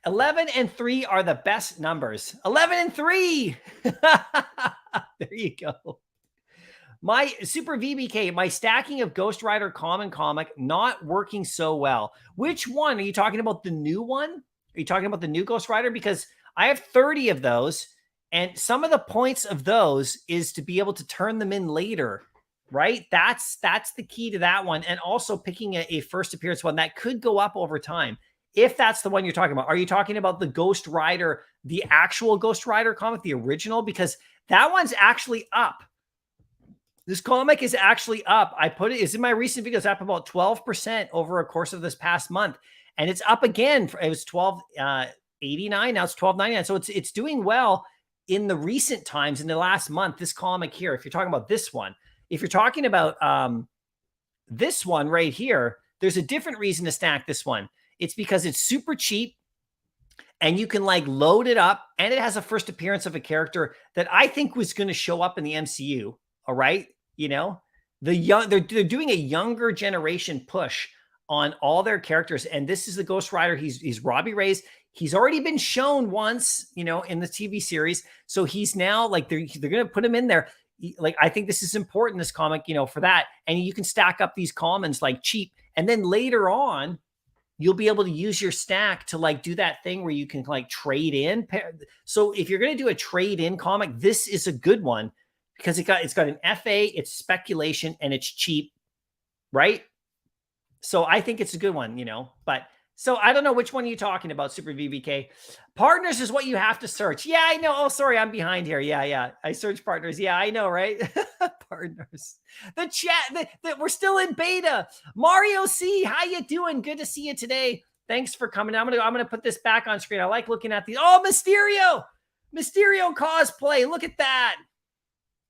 11 and 3 are the best numbers. 11 and 3. There you go. My Super VBK, my stacking of Ghost Rider Common Comic not working so well. Which one? Are you talking about the new one? Are you talking about the new Ghost Rider? Because I have 30 of those, and some of the points of those is to be able to turn them in later, right? That's the key to that one. And also picking a first appearance one that could go up over time. If that's the one you're talking about. Are you talking about the Ghost Rider, the actual Ghost Rider comic, the original? Because that one's actually up. This comic is actually up. It's in my recent videos, up about 12% over a course of this past month. And it's up again. It was 1289. Now it's 1299. So it's doing well in the recent times in the last month. This comic here, if you're talking about this one, if you're talking about this one right here, there's a different reason to stack this one. It's because it's super cheap and you can like load it up and it has a first appearance of a character that I think was going to show up in the MCU. All right. They're doing a younger generation push on all their characters. And this is the Ghost Rider. He's Robbie Reyes. He's already been shown once, in the TV series. So he's now like, they're going to put him in there. Like, I think this is important, this comic, for that. And you can stack up these commons like cheap. And then later on, you'll be able to use your stack to like do that thing where you can like trade in. So if you're going to do a trade in comic, this is a good one because it's got an FA, it's speculation, and it's cheap, right? So I think it's a good one, but so I don't know which one you're talking about, Super VBK. Partners is what you have to search. Yeah, I know. Oh, sorry, I'm behind here. Yeah. I search partners. Yeah, I know, right? Partners. The chat that we're still in beta. Mario C, how you doing? Good to see you today. Thanks for coming. I'm gonna put this back on screen. I like looking at these. Oh, Mysterio cosplay. Look at that.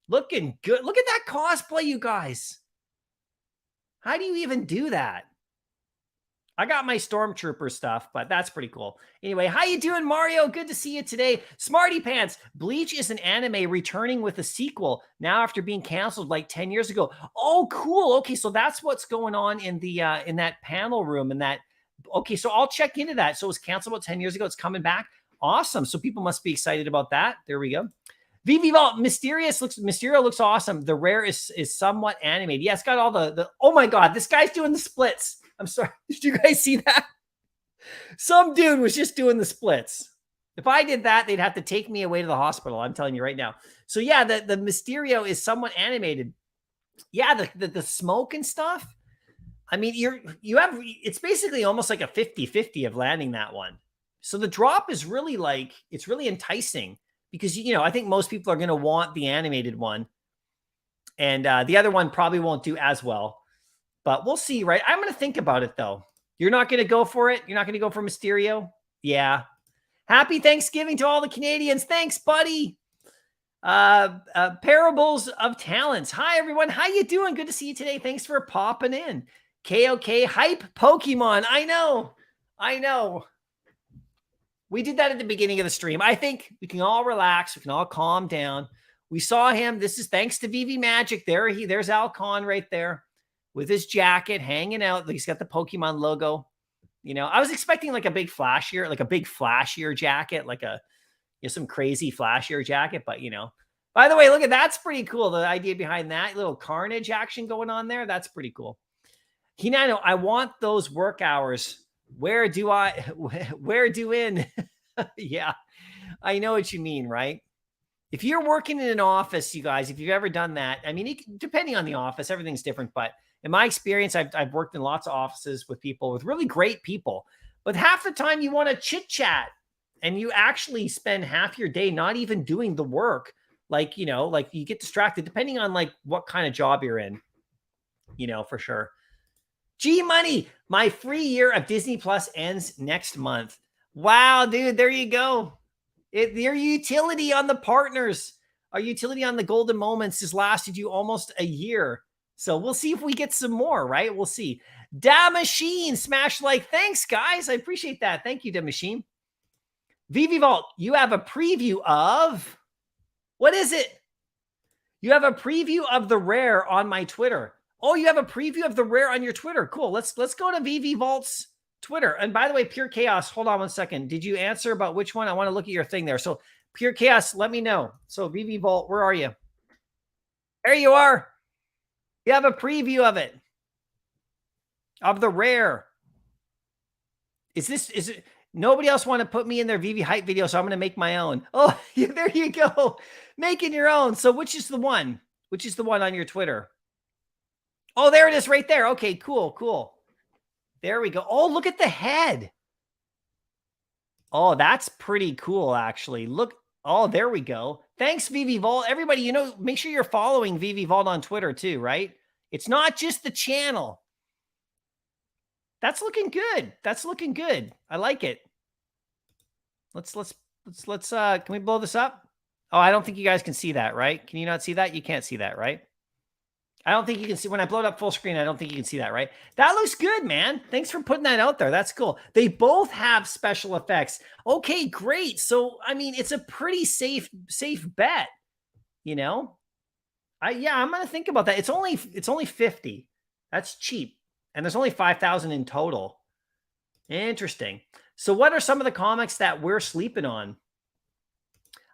Looking good. Look at that cosplay, you guys. How do you even do that? I got my Stormtrooper stuff, but that's pretty cool. Anyway, how you doing, Mario? Good to see you today. Smarty Pants. Bleach is an anime returning with a sequel now after being canceled like 10 years ago. Oh, cool. Okay, so that's what's going on in the in that panel room and that. Okay, so I'll check into that. So it was canceled about 10 years ago. It's coming back. Awesome. So people must be excited about that. There we go. Veve Vault, Mysterio looks awesome. The rare is somewhat animated. Yeah, it's got all the oh my god, this guy's doing the splits. I'm sorry. Did you guys see that? Some dude was just doing the splits. If I did that, they'd have to take me away to the hospital. I'm telling you right now. So yeah, the Mysterio is somewhat animated. Yeah, the smoke and stuff. I mean, it's basically almost like a 50-50 of landing that one. So the drop is really it's really enticing. Because, I think most people are going to want the animated one. And the other one probably won't do as well. But we'll see, right? I'm going to think about it, though. You're not going to go for it? You're not going to go for Mysterio? Yeah. Happy Thanksgiving to all the Canadians. Thanks, buddy. Parables of Talents. Hi, everyone. How you doing? Good to see you today. Thanks for popping in. KOK Hype Pokemon. I know. We did that at the beginning of the stream. I think we can all relax. We can all calm down. We saw him. This is thanks to Vivi Magic. There's Al Khan right there with his jacket hanging out. He's got the Pokemon logo. I was expecting like a big flashier jacket, like some crazy flashier jacket. But, by the way, look at that's pretty cool. The idea behind that little Carnage action going on there. That's pretty cool. Hinano, I want those work hours. Where do in? Yeah, I know what you mean, right? If you're working in an office, you guys, if you've ever done that, I mean, depending on the office, everything's different. But in my experience, I've worked in lots of offices with people, with really great people. But half the time you want to chit chat and you actually spend half your day not even doing the work. Like you get distracted depending on like what kind of job you're in, for sure. G Money, my free year of Disney Plus ends next month. Wow, dude, there you go. Your utility on the partners, our utility on the golden moments has lasted you almost a year. So we'll see if we get some more, right? We'll see. Da Machine, smash like. Thanks, guys. I appreciate that. Thank you, Da Machine. Veve Vault, you have a preview of, what is it? You have a preview of the rare on my Twitter. Oh, you have a preview of the rare on your Twitter. Cool. Let's go to Veve Vault's Twitter. And by the way, Pure Chaos, hold on one second. Did you answer about which one? I want to look at your thing there. So Pure Chaos, let me know. So Veve Vault, where are you? There you are. You have a preview of it. Of the rare. Is it? Nobody else want to put me in their Vivi hype video, so I'm going to make my own. Oh, yeah, there you go. Making your own. So which is the one? Which is the one on your Twitter? Oh, there it is right there. Okay, cool. There we go. Oh, look at the head. Oh, that's pretty cool, actually. Look. Oh, there we go. Thanks, Veve Vault. Everybody, make sure you're following Veve Vault on Twitter too, right? It's not just the channel. That's looking good. I like it. Can we blow this up? Oh, I don't think you guys can see that, right? Can you not see that? You can't see that, right? I don't think you can see when I blow it up full screen. I don't think you can see that, right? That looks good, man. Thanks for putting that out there. That's cool. They both have special effects. Okay, great. So, I mean, it's a pretty safe bet, I'm going to think about that. It's only 50. That's cheap. And there's only 5,000 in total. Interesting. So what are some of the comics that we're sleeping on?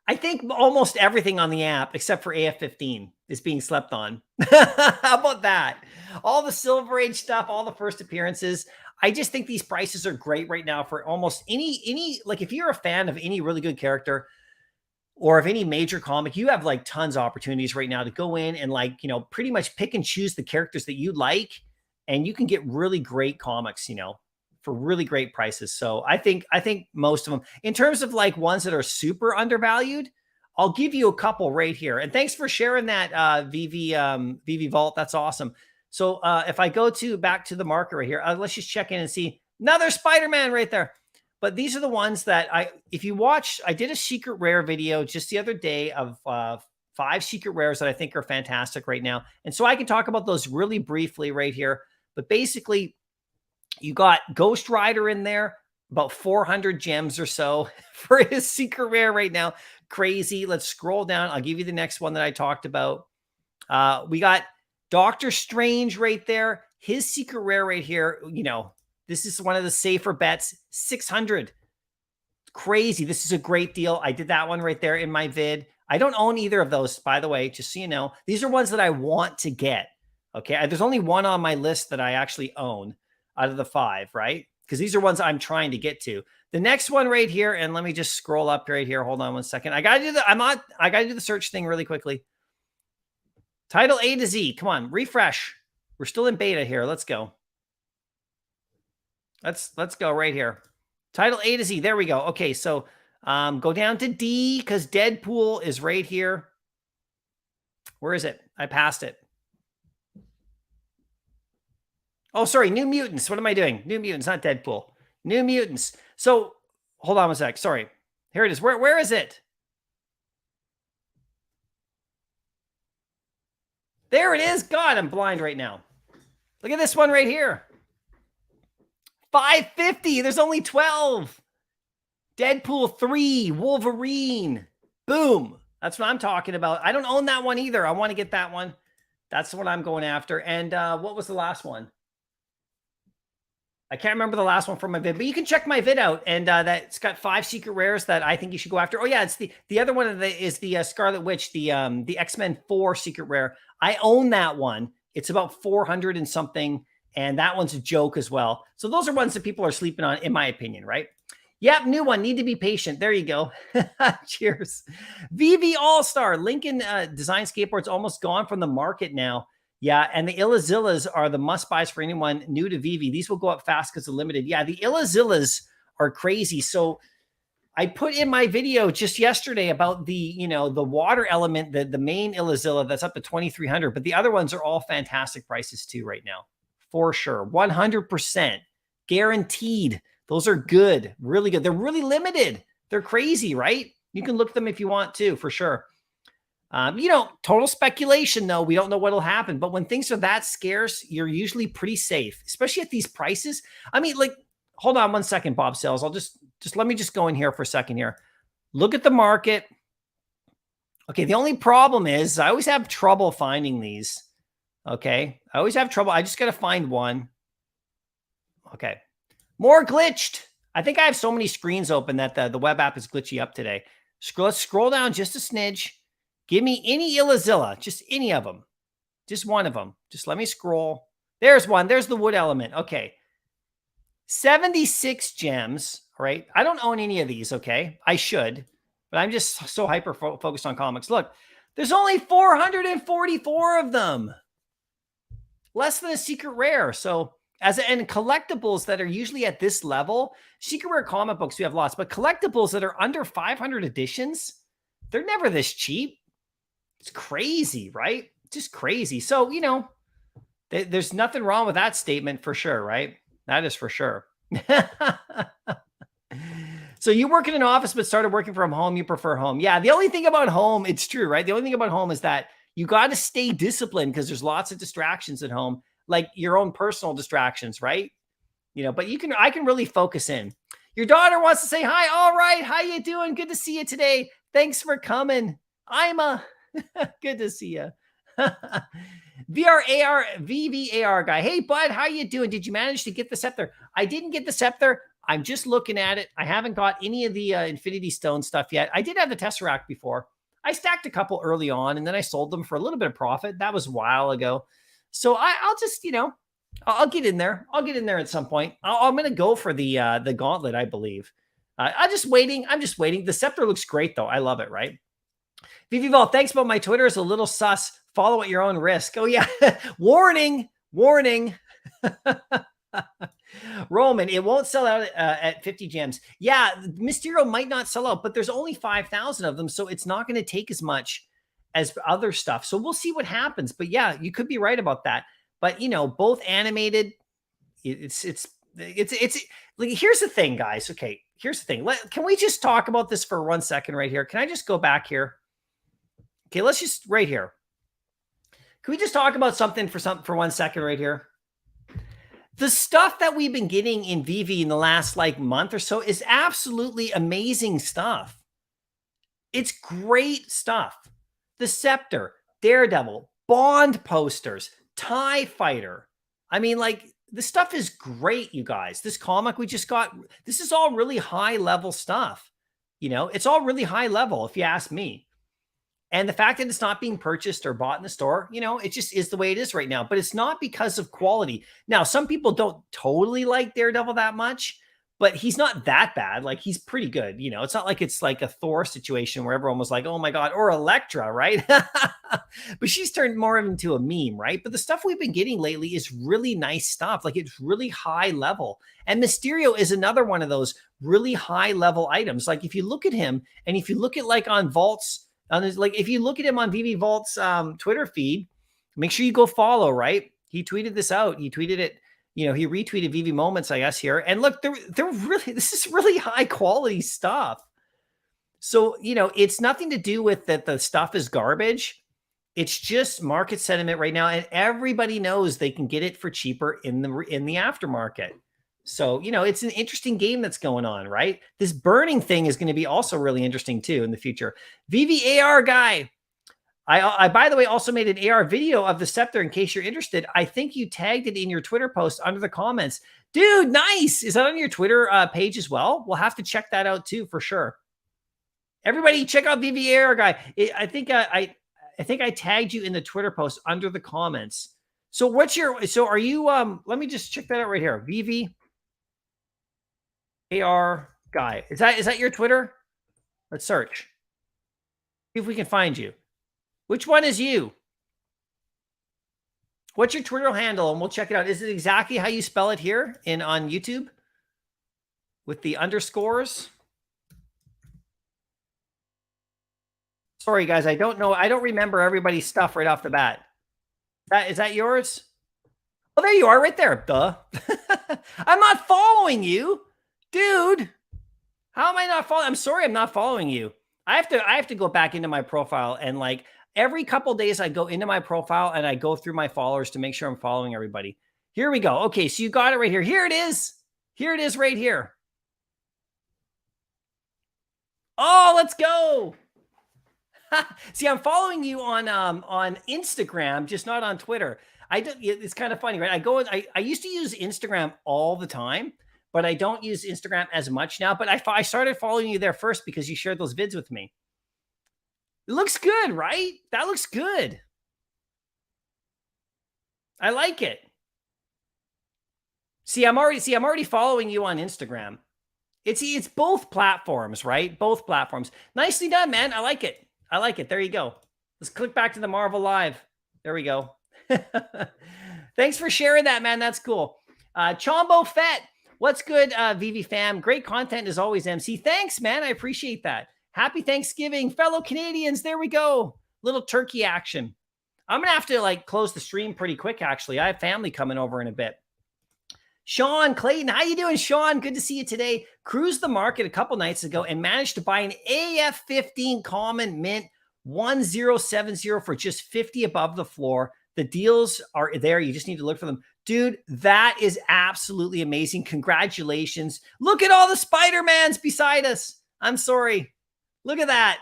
I think almost everything on the app, except for AF-15, is being slept on. How about that? All the Silver Age stuff, all the first appearances. I just think these prices are great right now for almost any, like if you're a fan of any really good character or of any major comic, you have like tons of opportunities right now to go in and pretty much pick and choose the characters that you like. And you can get really great comics, for really great prices. So I think most of them, in terms of like ones that are super undervalued, I'll give you a couple right here. And thanks for sharing that, Vivi Vault. That's awesome. So if I go back to the market right here, let's just check in and see another Spider-Man right there. But these are the ones that if you watch, I did a secret rare video just the other day of 5 secret rares that I think are fantastic right now. And so I can talk about those really briefly right here. But basically, you got Ghost Rider in there, about 400 gems or so for his secret rare right now. Crazy. Let's scroll down. I'll give you the next one that I talked about. We got Doctor Strange right there. His secret rare right here, this is one of the safer bets, 600. Crazy. This is a great deal. I did that one right there in my vid. I don't own either of those, by the way, just so you know. These are ones that I want to get. Okay. There's only one on my list that I actually own out of the 5, right? Because these are ones I'm trying to get to. The next one right here, and let me just scroll up right here. Hold on one second. I gotta do the search thing really quickly. Title A to Z. Come on, refresh. We're still in beta here. Let's go. Let's go right here. Title A to Z. There we go. Okay, so go down to D because Deadpool is right here. Where is it? I passed it. Oh, sorry. New Mutants. What am I doing? New Mutants, not Deadpool. New Mutants. So hold on one sec. Sorry. Here it is. Where is it? There it is. God, I'm blind right now. Look at this one right here. 550. There's only 12. Deadpool 3, Wolverine. Boom. That's what I'm talking about. I don't own that one either. I want to get that one. That's what I'm going after. And what was the last one? I can't remember the last one from my vid, but you can check my vid out. And that's got 5 secret rares that I think you should go after. Oh yeah, it's the other one is the Scarlet Witch, the X-Men 4 secret rare. I own that one. It's about 400 and something. And that one's a joke as well. So those are ones that people are sleeping on, in my opinion, right? Yep, new one. Need to be patient. There you go. Cheers. Veve All-Star. Lincoln Design Skateboard's almost gone from the market now. Yeah, and the Illazillas are the must-buys for anyone new to Veve. These will go up fast because they're limited. Yeah, the Illazillas are crazy. So I put in my video just yesterday about the water element, the main Illazilla that's up to 2,300, but the other ones are all fantastic prices too right now. For sure. 100%. Guaranteed. Those are good. Really good. They're really limited. They're crazy, right? You can look them if you want to, for sure. Total speculation, though. We don't know what'll happen. But when things are that scarce, you're usually pretty safe, especially at these prices. I mean, like, hold on one second, Bob Sales. I'll just let me just go in here for a second here. Look at the market. Okay, the only problem is I always have trouble finding these. Okay, I always have trouble. I just got to find one. Okay, more glitched. I think I have so many screens open that the web app is glitchy up today. Let's scroll down just a smidge. Give me any Illazilla, just any of them. Just one of them. Just let me scroll. There's one. There's the wood element. Okay. 76 gems, right? I don't own any of these, okay? I should, but I'm just so hyper focused on comics. Look, there's only 444 of them. Less than a secret rare. So, and collectibles that are usually at this level, secret rare comic books, we have lots, but collectibles that are under 500 editions, they're never this cheap. It's crazy, right? Just crazy. So, there's nothing wrong with that statement for sure, right? That is for sure. So you work in an office but started working from home. You prefer home. Yeah, the only thing about home, it's true, right? The only thing about home is that you got to stay disciplined because there's lots of distractions at home, like your own personal distractions, right? But I can really focus in. Your daughter wants to say hi. All right. How you doing? Good to see you today. Thanks for coming. Good to see you. VVAR guy. Hey, bud, how you doing? Did you manage to get the scepter? I didn't get the scepter. I'm just looking at it. I haven't got any of the Infinity Stone stuff yet. I did have the Tesseract before. I stacked a couple early on, and then I sold them for a little bit of profit. That was a while ago. So I'll just, I'll get in there. I'll get in there at some point. I'm going to go for the gauntlet, I believe. I'm just waiting. The scepter looks great, though. I love it, right? VVVol, thanks, but my Twitter is a little sus. Follow at your own risk. Oh, yeah. Warning. Roman, it won't sell out at 50 gems. Yeah, Mysterio might not sell out, but there's only 5,000 of them, so it's not going to take as much as other stuff. So we'll see what happens. But yeah, you could be right about that. But you know, both animated, it's like, here's the thing, guys. Okay, here's the thing. Can we just talk about this for 1 second right here? Can I just go back here? Okay, let's just right here. Can we just talk about something for 1 second right here? The stuff that we've been getting in Vivi in the last like month or so is absolutely amazing stuff. It's great stuff. The Scepter, Daredevil, Bond posters, TIE Fighter. I mean, like, this stuff is great, you guys. This comic we just got, this is all really high level stuff. You know, it's all really high level, if you ask me. And the fact that it's not being purchased or bought in the store, you know, it just is the way it is right now. But it's not because of quality. Now, some people don't totally like Daredevil that much, but he's not that bad. Like, he's pretty good. You know, it's not like it's like a Thor situation where everyone was like, oh my God, or Elektra, right? But she's turned more into a meme, right? But the stuff we've been getting lately is really nice stuff. Like, it's really high level. And Mysterio is another one of those really high level items. Like, if you look at him and if you look at like on Vault's, like, if you look at him on Vivi Vault's Twitter feed, make sure you go follow, right? He tweeted this out. He tweeted it, you know, he retweeted Vivi Moments, I guess, here. And look, they're really, this is really high quality stuff. So, you know, it's nothing to do with that the stuff is garbage. It's just market sentiment right now. And everybody knows they can get it for cheaper in the aftermarket. So, you know, it's an interesting game that's going on, right? This burning thing is going to be also really interesting too in the future. Vivi AR guy. I by the way, also made an AR video of the Scepter in case you're interested. I think you tagged it in your Twitter post under the comments. Dude, nice. Is that on your Twitter page as well? We'll have to check that out too, for sure. Everybody check out Vivi AR guy. I think I tagged you in the Twitter post under the comments. So are you, let me just check that out right here. Vivi AR guy. Is that your Twitter? Let's search. See if we can find you. Which one is you? What's your Twitter handle? And we'll check it out. Is it exactly how you spell it here on YouTube? With the underscores? Sorry, guys. I don't know. I don't remember everybody's stuff right off the bat. Is that yours? Oh, there you are right there. Duh. I'm not following you. Dude, how am I not following? I'm sorry, I'm not following you. I have to go back into my profile, and like every couple days I go into my profile and I go through my followers to make sure I'm following everybody. Here we go. Okay, so you got it right here. Here it is. Here it is right here. Oh, let's go. See, I'm following you on Instagram, just not on Twitter. It's kind of funny, right? I used to use Instagram all the time, but I don't use Instagram as much now. But I started following you there first because you shared those vids with me. It looks good, right? That looks good. I like it. See, I'm already following you on Instagram. It's both platforms, right? Both platforms. Nicely done, man. I like it. I like it. There you go. Let's click back to the Marvel Live. There we go. Thanks for sharing that, man. That's cool. Chombo Fett. What's good, Vivi fam? Great content as always, MC. Thanks, man. I appreciate that. Happy Thanksgiving, fellow Canadians. There we go. Little turkey action. I'm going to have to like close the stream pretty quick, actually. I have family coming over in a bit. Sean Clayton, how you doing, Sean? Good to see you today. Cruised the market a couple nights ago and managed to buy an AF15 Common Mint 1070 for just 50 above the floor. The deals are there. You just need to look for them. Dude, that is absolutely amazing. Congratulations. Look at all the Spider-Mans beside us. I'm sorry. Look at that.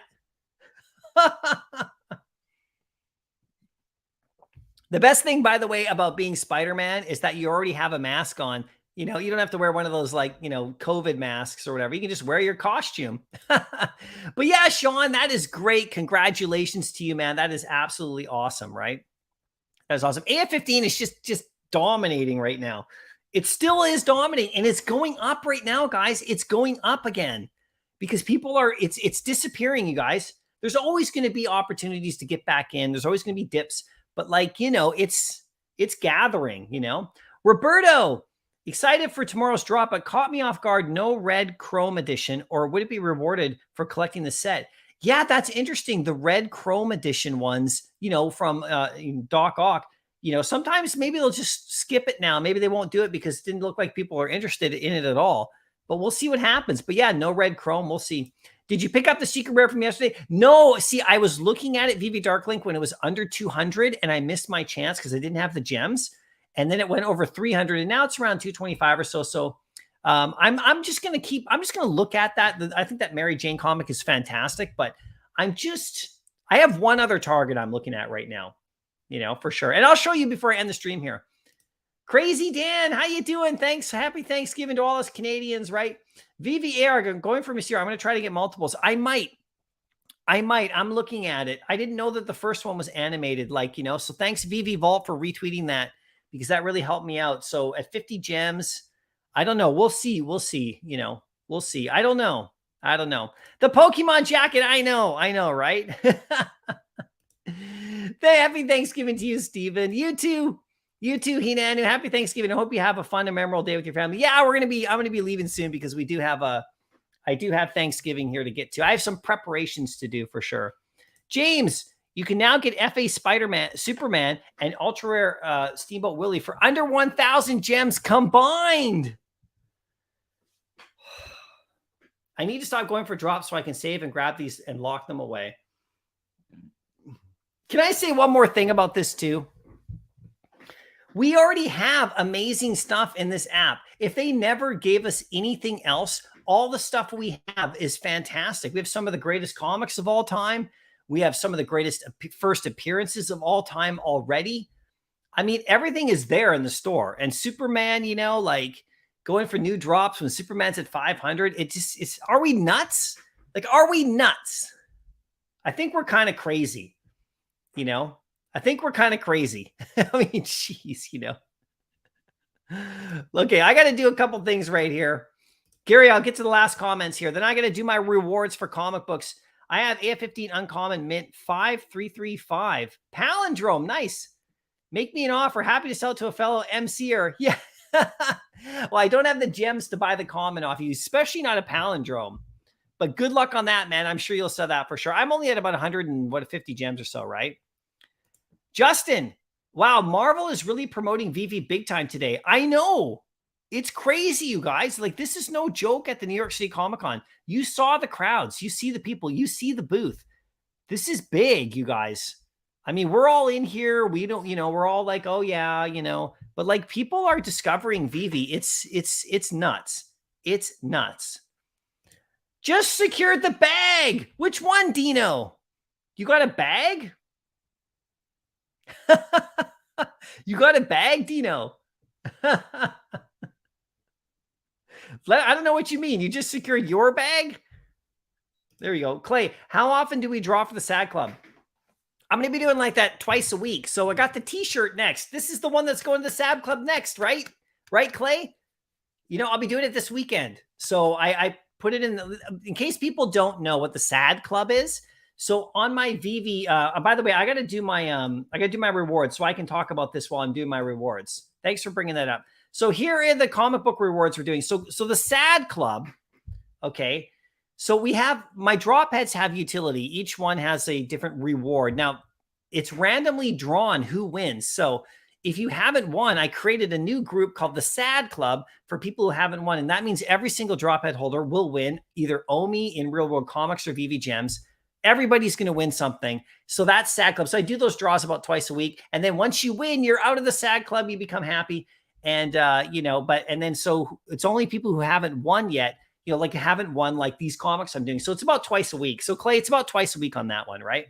The best thing, by the way, about being Spider-Man is that you already have a mask on. You know, you don't have to wear one of those like, you know, COVID masks or whatever. You can just wear your costume. But yeah, Sean, that is great. Congratulations to you, man. That is absolutely awesome, right? That is awesome. AF15 is just dominating right now. It still is dominating, and it's going up right now, guys. It's going up again because people are, it's disappearing, you guys. There's always going to be opportunities to get back in. There's always going to be dips, but like, you know, it's gathering, you know. Roberto, Excited for tomorrow's drop, but caught me off guard. No red chrome edition, or would it be rewarded for collecting the set? Yeah, that's interesting. The red chrome edition ones, from Doc Ock, sometimes maybe they'll just skip it now. Maybe they won't do it because it didn't look like people are interested in it at all. But we'll see what happens. But yeah, no red chrome. We'll see. Did you pick up the secret rare from yesterday? No. See, I was looking at it, Vivi Darklink, when it was under 200, and I missed my chance because I didn't have the gems. And then it went over 300, and now it's around 225 or so. So I'm just going to look at that. I think that Mary Jane comic is fantastic, but I have one other target I'm looking at right now, for sure. And I'll show you before I end the stream here. Crazy Dan, how you doing? Thanks. Happy Thanksgiving to all us Canadians, right? VVAR, going for Mysterio. I'm going to try to get multiples. I might. I'm looking at it. I didn't know that the first one was animated, so thanks Vivi Vault for retweeting that, because that really helped me out. So at 50 gems, I don't know. We'll see. We'll see. We'll see. I don't know. The Pokemon jacket. I know, right? Happy Thanksgiving to you, Steven. You too, Hinanu. Happy Thanksgiving. I hope you have a fun and memorable day with your family. Yeah, I'm going to be leaving soon because I do have Thanksgiving here to get to. I have some preparations to do for sure. James, you can now get FA Spider-Man, Superman, and Ultra Rare Steamboat Willie for under 1,000 gems combined. I need to stop going for drops so I can save and grab these and lock them away. Can I say one more thing about this too? We already have amazing stuff in this app. If they never gave us anything else, all the stuff we have is fantastic. We have some of the greatest comics of all time. We have some of the greatest first appearances of all time already. I mean, everything is there in the store. And Superman, going for new drops when Superman's at 500, are we nuts? Are we nuts? I think we're kind of crazy, I think we're kind of crazy. I mean, geez, Okay, I got to do a couple things right here. Gary, I'll get to the last comments here. Then I got to do my rewards for comic books. I have AF15 Uncommon Mint 5335. Palindrome, nice. Make me an offer. Happy to sell it to a fellow MCer. Yeah. Well, I don't have the gems to buy the common off you, especially not a palindrome. But good luck on that, man. I'm sure you'll sell that for sure. I'm only at about 150 gems or so, right? Justin, wow, Marvel is really promoting Vivi big time today. I know. It's crazy, you guys. This is no joke at the New York City Comic Con. You saw the crowds. You see the people. You see the booth. This is big, you guys. I mean, we're all in here. We don't, we're all like, oh yeah, but people are discovering Vivi. It's nuts. It's nuts. Just secured the bag. Which one, Dino? You got a bag? You got a bag, Dino? I don't know what you mean. You just secured your bag? There you go. Clay, how often do we draw for the SAD Club? I'm going to be doing that twice a week. So I got the t-shirt next. This is the one that's going to the SAD Club next, right? Right, Clay? I'll be doing it this weekend. So I put it in case people don't know what the SAD Club is. So on my Vivi, by the way, I got to do my rewards so I can talk about this while I'm doing my rewards. Thanks for bringing that up. So here are the comic book rewards we're doing. So the SAD Club, okay. So we have, my drop heads have utility. Each one has a different reward. Now it's randomly drawn who wins. So if you haven't won, I created a new group called the SAD Club for people who haven't won. And that means every single drop head holder will win either OMI in Real World Comics or Vivi Gems. Everybody's going to win something. So that's SAD Club. So I do those draws about twice a week. And then once you win, you're out of the SAD Club. You become happy. And, so it's only people who haven't won yet, haven't won these comics I'm doing. So it's about twice a week. So Clay, it's about twice a week on that one, right?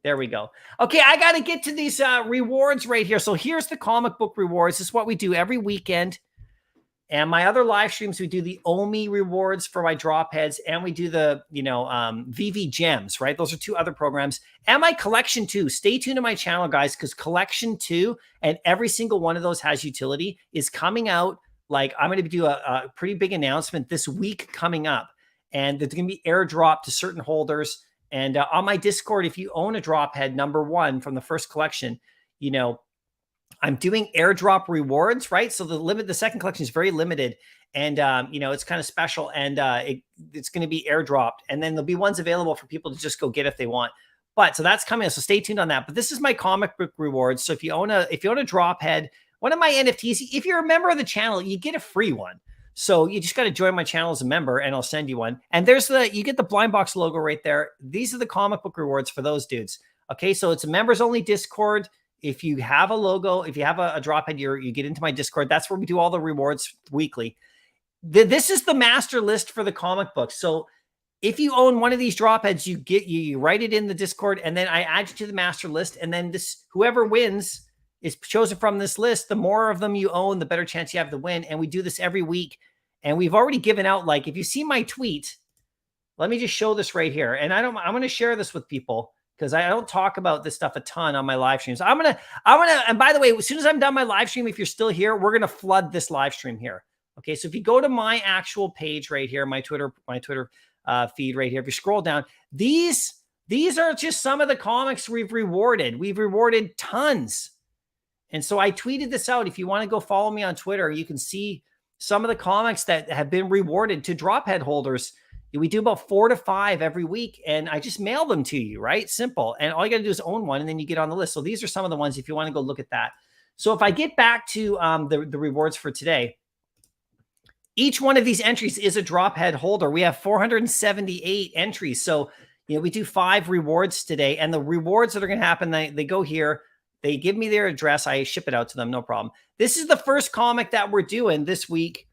There we go. Okay. I got to get to these rewards right here. So here's the comic book rewards. This is what we do every weekend. And my other live streams, we do the OMI rewards for my drop heads, and we do the, Vivi Gems, right? Those are two other programs. And my Collection 2. Stay tuned to my channel, guys, because Collection 2, and every single one of those has utility, is coming out. I'm going to do a pretty big announcement this week coming up. And there's going to be airdrop to certain holders. And on my Discord, if you own a drop head number 1 from the first collection, I'm doing airdrop rewards, right? So the second collection is very limited, and it's kind of special, and it's going to be airdropped, and then there'll be ones available for people to just go get if they want. But so that's coming. So stay tuned on that. But this is my comic book rewards. So if you own a drop head, one of my NFTs, if you're a member of the channel, you get a free one. So you just got to join my channel as a member, and I'll send you one. And you get the blind box logo right there. These are the comic book rewards for those dudes. Okay, so it's a members only Discord. If you have a logo, if you have a drop head, you get into my Discord. That's where we do all the rewards weekly. This is the master list for the comic books. So if you own one of these drop heads, you write it in the Discord, and then I add you to the master list. And then whoever wins is chosen from this list. The more of them you own, the better chance you have to win. And we do this every week. And we've already given out, like, if you see my tweet, let me just show this right here. And I'm going to share this with people, because I don't talk about this stuff a ton on my live streams. And by the way, as soon as I'm done my live stream, if you're still here, we're going to flood this live stream here. Okay. So if you go to my actual page right here, my Twitter feed right here, if you scroll down, these are just some of the comics we've rewarded. We've rewarded tons. And so I tweeted this out. If you want to go follow me on Twitter, you can see some of the comics that have been rewarded to drop head holders. We do about 4 to 5 every week, and I just mail them to you, right? Simple. And all you got to do is own one, and then you get on the list. So these are some of the ones if you want to go look at that. So if I get back to the rewards for today, each one of these entries is a drop head holder. We have 478 entries. So, we do 5 rewards today, and the rewards that are going to happen, they go here. They give me their address. I ship it out to them. No problem. This is the first comic that we're doing this week.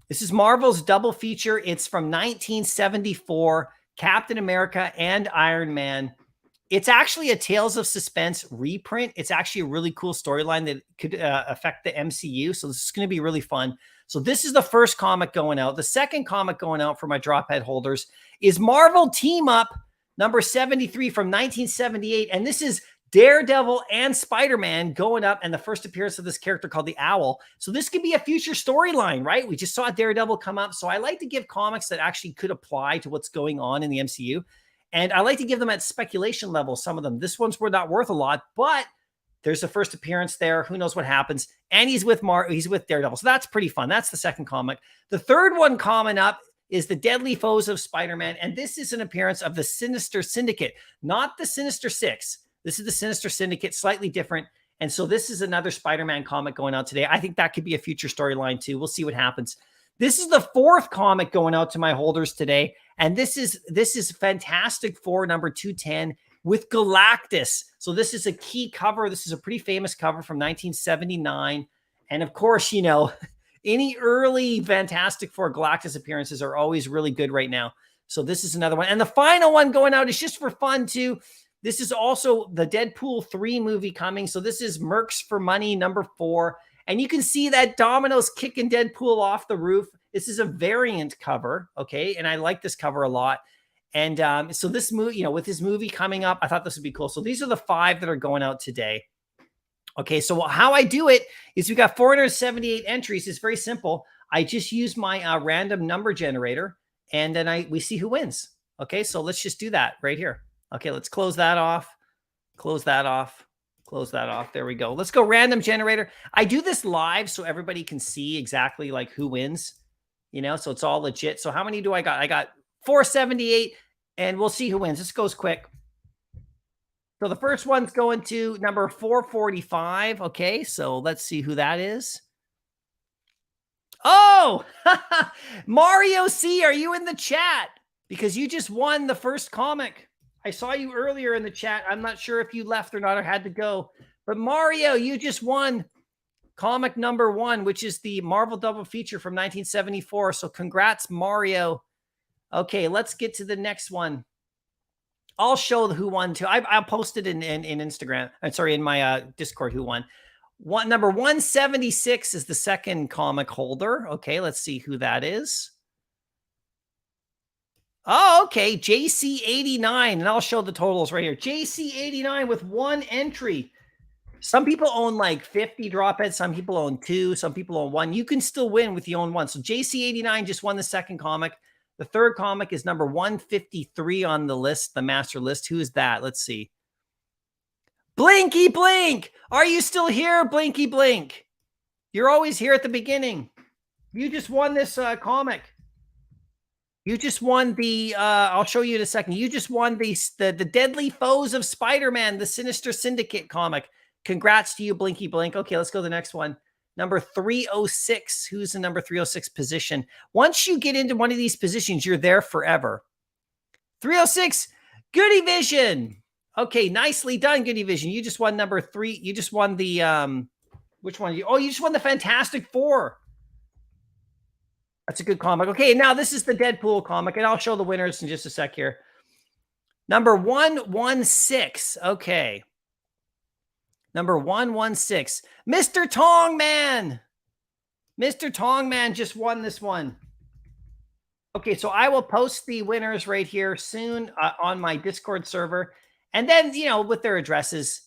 This is Marvel's double feature. It's from 1974, Captain America and Iron Man. It's actually a Tales of Suspense reprint. It's actually a really cool storyline that could affect the MCU. So this is going to be really fun. So this is the first comic going out. The second comic going out for my drop head holders is Marvel Team Up number 73 from 1978. And this is Daredevil and Spider-Man going up, and the first appearance of this character called the Owl. So this could be a future storyline, right? We just saw Daredevil come up. So I like to give comics that actually could apply to what's going on in the MCU. And I like to give them at speculation level, some of them. This one's not worth a lot, but there's a first appearance there. Who knows what happens? And he's with Daredevil. So that's pretty fun. That's the second comic. The third one coming up is the Deadly Foes of Spider-Man. And this is an appearance of the Sinister Syndicate, not the Sinister Six. This is the Sinister Syndicate, slightly different. And so this is another Spider-Man comic going out today. I think that could be a future storyline too. We'll see what happens. This is the fourth comic going out to my holders today. And this is Fantastic Four number 210 with Galactus. So this is a key cover. This is a pretty famous cover from 1979. And of course, any early Fantastic Four Galactus appearances are always really good right now. So this is another one. And the final one going out is just for fun too. This is also the Deadpool 3 movie coming. So this is Mercs for Money number 4. And you can see that Domino's kicking Deadpool off the roof. This is a variant cover, okay? And I like this cover a lot. And so this movie, with this movie coming up, I thought this would be cool. So these are the 5 that are going out today. Okay, so how I do it is we got 478 entries. It's very simple. I just use my random number generator, and then we see who wins. Okay, so let's just do that right here. Okay, let's close that off. Close that off. Close that off. There we go. Let's go random generator. I do this live so everybody can see exactly like who wins, so it's all legit. So how many do I got? I got 478, and we'll see who wins. This goes quick. So the first one's going to number 445. Okay, so let's see who that is. Oh, Mario C, are you in the chat? Because you just won the first comic. I saw you earlier in the chat. I'm not sure if you left or not or had to go. But Mario, you just won comic number 1, which is the Marvel double feature from 1974. So congrats, Mario. Okay, let's get to the next one. I'll show who won too. I'll post it in Instagram. I'm sorry, in my Discord who won. Number 176 is the second comic holder. Okay, let's see who that is. Oh, okay. JC89. And I'll show the totals right here. JC89 with 1 entry. Some people own like 50 drop heads. Some people own 2. Some people own 1. You can still win with you own 1. So JC89 just won the second comic. The third comic is number 153 on the list, the master list. Who is that? Let's see. Blinky Blink. Are you still here, Blinky Blink? You're always here at the beginning. You just won this comic. You just won the, I'll show you in a second. You just won the Deadly Foes of Spider-Man, the Sinister Syndicate comic. Congrats to you, Blinky Blink. Okay, let's go to the next one. Number 306. Who's the number 306 position? Once you get into one of these positions, you're there forever. 306, Goody Vision. Okay, nicely done, Goody Vision. You just won number 3. You just won the, which one? You just won the Fantastic Four. That's a good comic. Okay, now this is the Deadpool comic, and I'll show the winners in just a sec here. Number 116. Okay. Number 116. Mr. Tongman. Mr. Tongman just won this one. Okay, so I will post the winners right here soon on my Discord server. And then, you know, with their addresses,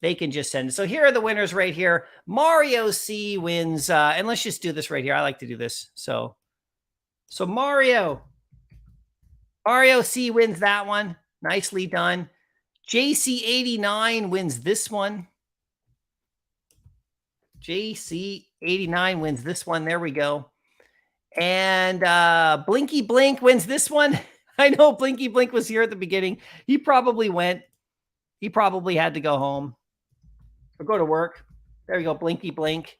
they can just send it. So here are the winners right here. Mario C wins. And let's just do this right here. I like to do this. So Mario C wins that one. Nicely done. JC89 wins this one. JC89 wins this one. There we go. And Blinky Blink wins this one. I know Blinky Blink was here at the beginning. He probably went. He probably had to go home or go to work. There we go, Blinky Blink.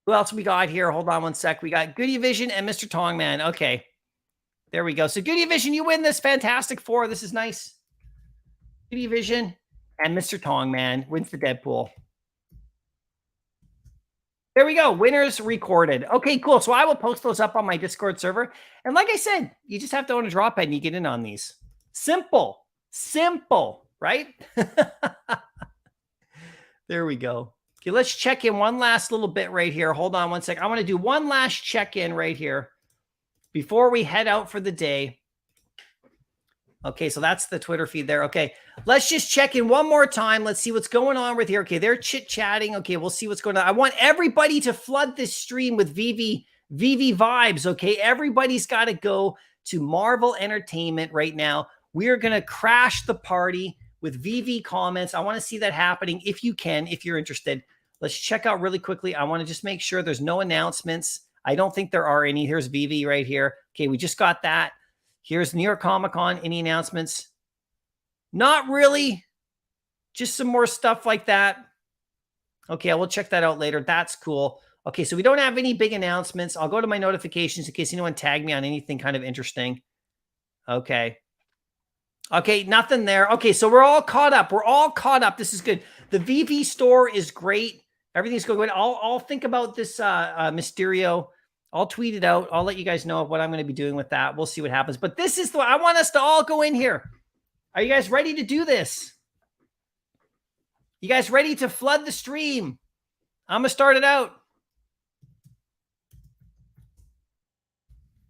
Who else we got here? Hold on one sec. We got Goody Vision and Mr. Tongman. Okay. There we go. So Goody Vision, you win this Fantastic Four. This is nice. Goody Vision and Mr. Tongman wins the Deadpool. There we go. Winners recorded. Okay, cool. So I will post those up on my Discord server. And like I said, you just have to own a drop head and you get in on these. Simple. Simple, right? There we go. Okay, let's check in one last little bit right here. Hold on one sec. I want to do one last check-in right here before we head out for the day. Okay, so that's the Twitter feed there. Okay, let's just check in one more time. Let's see what's going on with here. Okay, they're chit-chatting. Okay, we'll see what's going on. I want everybody to flood this stream with Veve vibes, okay? Everybody's got to go to Marvel Entertainment right now. We are going to crash the party with Veve comments. I want to see that happening if you can, if you're interested. Let's check out really quickly. I want to just make sure there's no announcements. I don't think there are any. Here's Vivi right here. Okay, we just got that. Here's New York Comic Con. Any announcements? Not really. Just some more stuff like that. Okay, I will check that out later. That's cool. Okay, so we don't have any big announcements. I'll go to my notifications in case anyone tagged me on anything kind of interesting. Okay. Okay, nothing there. Okay, so we're all caught up. We're all caught up. This is good. The Vivi store is great. Everything's going good. I'll think about this Mysterio. I'll tweet it out. I'll let you guys know what I'm going to be doing with that. We'll see what happens. But this is the I want us to all go in here. Are you guys ready to do this? You guys ready to flood the stream? I'm going to start it out.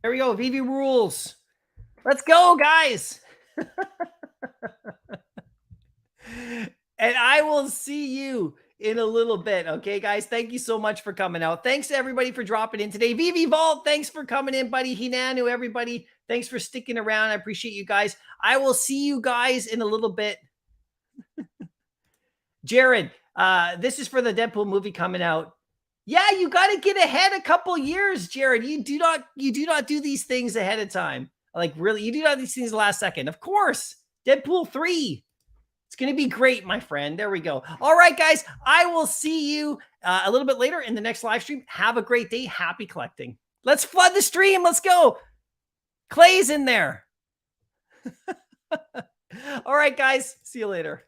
There we go. Vivi rules. Let's go, guys. And I will see you in a little bit. Okay, guys, thank you so much for coming out. Thanks to everybody for dropping in today. Vivi Vault, thanks for coming in, buddy. Hinanu, everybody, thanks for sticking around. I appreciate you guys. I will see you guys in a little bit. Jared, this is for the Deadpool movie coming out. Yeah, you got to get ahead a couple years, Jared. You do not do these things ahead of time. Like, really, you do not do these things the last second. Of course, Deadpool 3. It's going to be great, my friend. There we go. All right, guys. I will see you a little bit later in the next live stream. Have a great day. Happy collecting. Let's flood the stream. Let's go. Clay's in there. All right, guys. See you later.